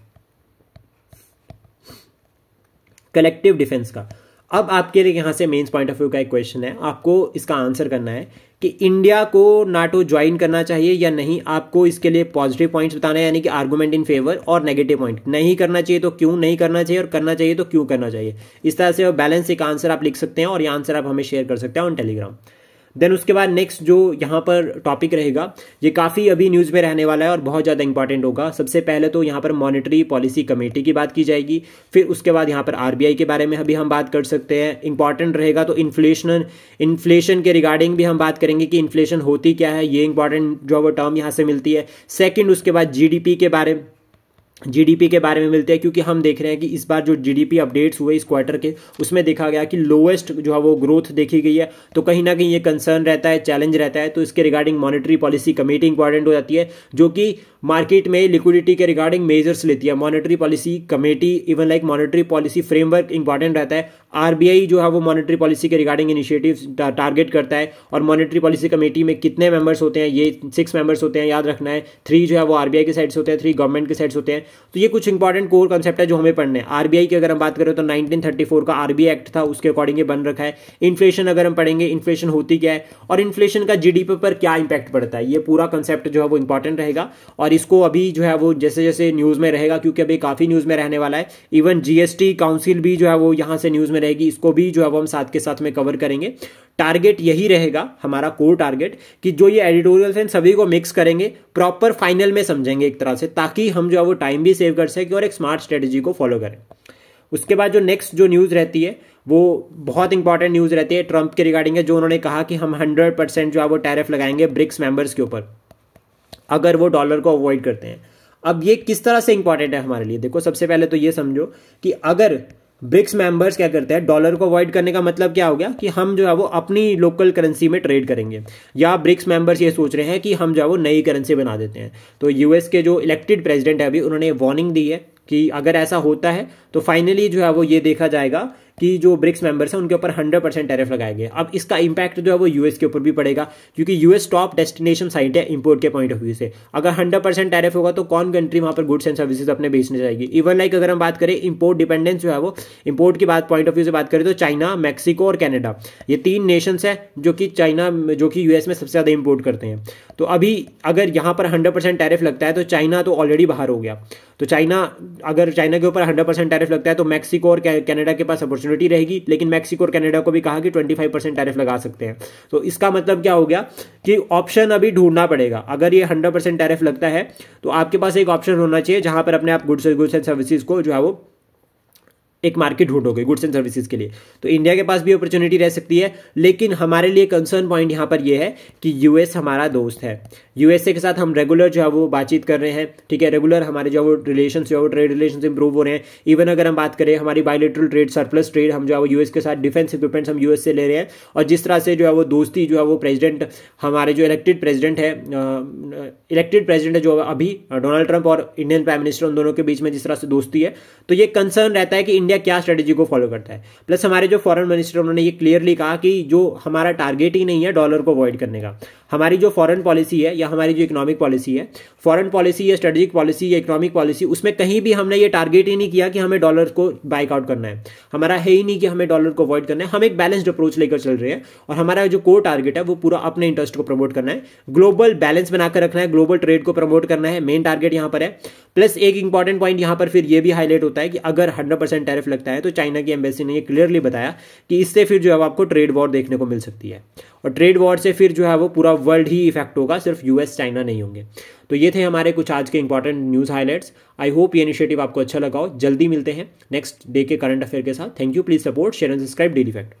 A: कलेक्टिव डिफेंस का। अब आपके लिए यहां से मेंस पॉइंट ऑफ व्यू का एक क्वेश्चन है, आपको इसका आंसर करना है कि इंडिया को नाटो ज्वाइन करना चाहिए या नहीं। आपको इसके लिए पॉजिटिव पॉइंट्स बताना है, यानी कि आर्गुमेंट इन फेवर, और नेगेटिव पॉइंट, नहीं करना चाहिए तो क्यों नहीं करना चाहिए, और करना चाहिए तो क्यों करना चाहिए। इस तरह से बैलेंस एक आंसर आप लिख सकते हैं, और ये आंसर आप हमें शेयर कर सकते हैं ऑन टेलीग्राम। देन उसके बाद नेक्स्ट जो यहाँ पर टॉपिक रहेगा, ये काफ़ी अभी न्यूज़ में रहने वाला है और बहुत ज़्यादा इंपॉर्टेंट होगा। सबसे पहले तो यहाँ पर मॉनेटरी पॉलिसी कमेटी की बात की जाएगी, फिर उसके बाद यहाँ पर RBI के बारे में अभी हम बात कर सकते हैं, इंपॉर्टेंट रहेगा। तो इन्फ्लेशन के रिगार्डिंग भी हम बात करेंगे कि इन्फ्लेशन होती क्या है, ये इंपॉर्टेंट जो वो टर्म यहाँ से मिलती है। सेकेंड उसके बाद GDP के बारे में मिलते हैं, क्योंकि हम देख रहे हैं कि इस बार जो GDP अपडेट्स हुए इस क्वार्टर के, उसमें देखा गया कि लोएस्ट जो है वो ग्रोथ देखी गई है। तो कहीं ना कहीं ये कंसर्न रहता है, चैलेंज रहता है। तो इसके regarding monetary policy committee important हो जाती है, जो कि मार्केट में लिक्विडिटी के रिगार्डिंग मेजर्स लेती है। Monetary policy committee even like monetary policy framework important रहता है। RBI जो है वो मॉनेटरी पॉलिसी के रिगार्डिंग इनिशिएटिव्स टारगेट करता है, और मॉनेटरी पॉलिसी कमेटी में कितने मेंबर्स होते हैं, ये 6 मेंबर्स होते हैं, याद रखना है। 3 जो है वो RBI के साइड से होते हैं, 3 गवर्नमेंट के साइड से होते हैं। तो ये कुछ इंपॉर्टेंट कोर कंसेप्ट है जो हमें पढ़ने हैं। RBI की अगर हम बात करें तो 1934 का RBI एक्ट था, उसके अकॉर्डिंग ये बन रखा है। इन्फ्लेशन अगर हम पढ़ेंगे, इन्फ्लेशन होती क्या है और इन्फ्लेशन का GDP पर क्या इंपैक्ट पड़ता है, ये पूरा कंसेप्ट जो है वो इंपॉर्टेंट रहेगा। और इसको अभी जो है वो जैसे जैसे न्यूज़ में रहेगा, क्योंकि अभी काफ़ी न्यूज़ में रहने वाला है। इवन GST काउंसिल भी जो है वो यहाँ से न्यूज़ में रहेगी, इसको भी जो है वो हम साथ के साथ में कवर करेंगे। टारगेट यही रहेगा हमारा कोर टारगेट, कि जो ये एडिटोरियल्स हैं सभी को मिक्स करेंगे, प्रॉपर फाइनल में समझेंगे एक तरह से, ताकि हम जो है वो टाइम भी सेव कर सकें और एक स्मार्ट स्ट्रेटेजी को फॉलो करें। उसके बाद जो नेक्स्ट जो न्यूज़ रहती है वो बहुत इंपॉर्टेंट न्यूज़ रहती है, ट्रंप के रिगार्डिंग है, जो उन्होंने कहा कि हम 100% जो है वो टैरिफ लगाएंगे ब्रिक्स मेंबर्स के ऊपर अगर वो डॉलर को अवॉइड करते हैं। अब ये किस तरह से इंपॉर्टेंट है हमारे लिए, देखो सबसे पहले तो ये समझो कि अगर ब्रिक्स मेंबर्स क्या करते हैं, डॉलर को अवॉइड करने का मतलब क्या हो गया कि हम जो है वो अपनी लोकल करेंसी में ट्रेड करेंगे, या ब्रिक्स मेंबर्स ये सोच रहे हैं कि हम जो है वो नई करेंसी बना देते हैं। तो US के जो इलेक्टेड प्रेसिडेंट है अभी, उन्होंने वार्निंग दी है कि अगर ऐसा होता है तो फाइनली जो है वो ये देखा जाएगा कि जो ब्रिक्स मेंबर्स हैं उनके ऊपर 100% टैरिफ लगाए गए। अब इसका इंपैक्ट जो है वो यूएस के ऊपर भी पड़ेगा, क्योंकि यूएस टॉप डेस्टिनेशन साइट है इंपोर्ट के पॉइंट ऑफ व्यू से। अगर 100% टैरिफ होगा तो कौन कंट्री वहां पर गुड्स एंड सर्विसेज अपने बेचने जाएगी। इवन लाइक अगर हम बात करें इंपोर्ट डिपेंडेंस जो है वो इंपोर्ट की बात पॉइंट ऑफ व्यू से बात करें तो चाइना, मैक्सिको और कनाडा, ये 3 नेशंस है जो कि यूएस में सबसे ज़्यादा इंपोर्ट करते हैं। तो अभी अगर यहाँ पर 100% टैरिफ लगता है तो चाइना तो ऑलरेडी बाहर हो गया। तो अगर चाइना के ऊपर 100% टैरिफ लगता है तो मैक्सिको और कनाडा के पास अपॉर्चुनिटी रहेगी, लेकिन मैक्सिको और कनाडा को भी कहा कि 25% टैरिफ लगा सकते हैं। तो इसका मतलब क्या हो गया कि ऑप्शन अभी ढूंढना पड़ेगा। अगर ये 100% टैरिफ लगता है तो आपके पास एक ऑप्शन होना चाहिए जहां पर अपने आप गुड्स एंड सर्विसेज को जो है वो एक मार्केट ढूंढोगे गुड्स एंड सर्विसेज के लिए। तो इंडिया के पास भी अपॉर्चुनिटी रह सकती है, लेकिन हमारे लिए कंसर्न पॉइंट यहाँ पर यह है कि यूएस हमारा दोस्त है। यूएसए के साथ हम रेगुलर जो है वो बातचीत कर रहे हैं, ठीक है, रेगुलर हमारे जो है वो रिलेशन जो है वो ट्रेड रिलेशन इंप्रूव हो रहे हैं। इवन अगर हम बात करें हमारी बायलैटरल ट्रेड, सरप्लस ट्रेड हम जो है वो यूएस के साथ डिफेंस इक्विपमेंट्स हम यूएस से ले रहे हैं। और जिस तरह से जो है वो दोस्ती जो है वो प्रेसिडेंट, हमारे जो इलेक्टेड प्रेसिडेंट है जो अभी डोनाल्ड ट्रंप और इंडियन प्राइम मिनिस्टर, उन दोनों के बीच में जिस तरह से दोस्ती है, तो ये कंसर्न रहता है कि इंडिया क्या स्ट्रेटेजी को फॉलो करता है। प्लस हमारे जो फॉरेन मिनिस्टर, उन्होंने ये क्लियरली कहा कि जो हमारा टारगेट ही नहीं है डॉलर को अवॉइड करने का। हमारी जो फॉरेन पॉलिसी है या हमारी जो इकोनॉमिक पॉलिसी है, फॉरेन पॉलिसी या स्ट्रेटेजिक पॉलिसी या इकोनॉमिक पॉलिसी, उसमें कहीं भी हमने ये टारगेट ही नहीं किया कि हमें डॉलर को बाइक आउट करना है। हमारा है ही नहीं कि हमें डॉलर को अवॉइड करना है। हम एक बैलेंस्ड अप्रोच लेकर चल रहे हैं और हमारा जो कोर टारगेट है वो पूरा अपने इंटरेस्ट को प्रमोट करना है, ग्लोबल बैलेंस बनाकर रखना है, ग्लोबल ट्रेड को प्रमोट करना है, मेन टारगेट यहां पर है। प्लस एक इंपॉर्टेंट पॉइंट यहां पर फिर ये भी हाईलाइट होता है कि अगर 100% टैरिफ लगता है तो चाइना की एम्बेसी ने ये क्लियरली बताया कि इससे फिर जो है आपको ट्रेड वॉर देखने को मिल सकती है, और ट्रेड वॉर से फिर जो है वो पूरा वर्ल्ड ही इफेक्ट होगा, सिर्फ यूएस चाइना नहीं होंगे। तो ये थे हमारे कुछ आज के important news highlights. I hope ये इनिशिएटिव आपको अच्छा लगा हो। जल्दी मिलते हैं नेक्स्ट डे के करंट अफेयर के साथ। Thank you, please support, share and subscribe daily fact.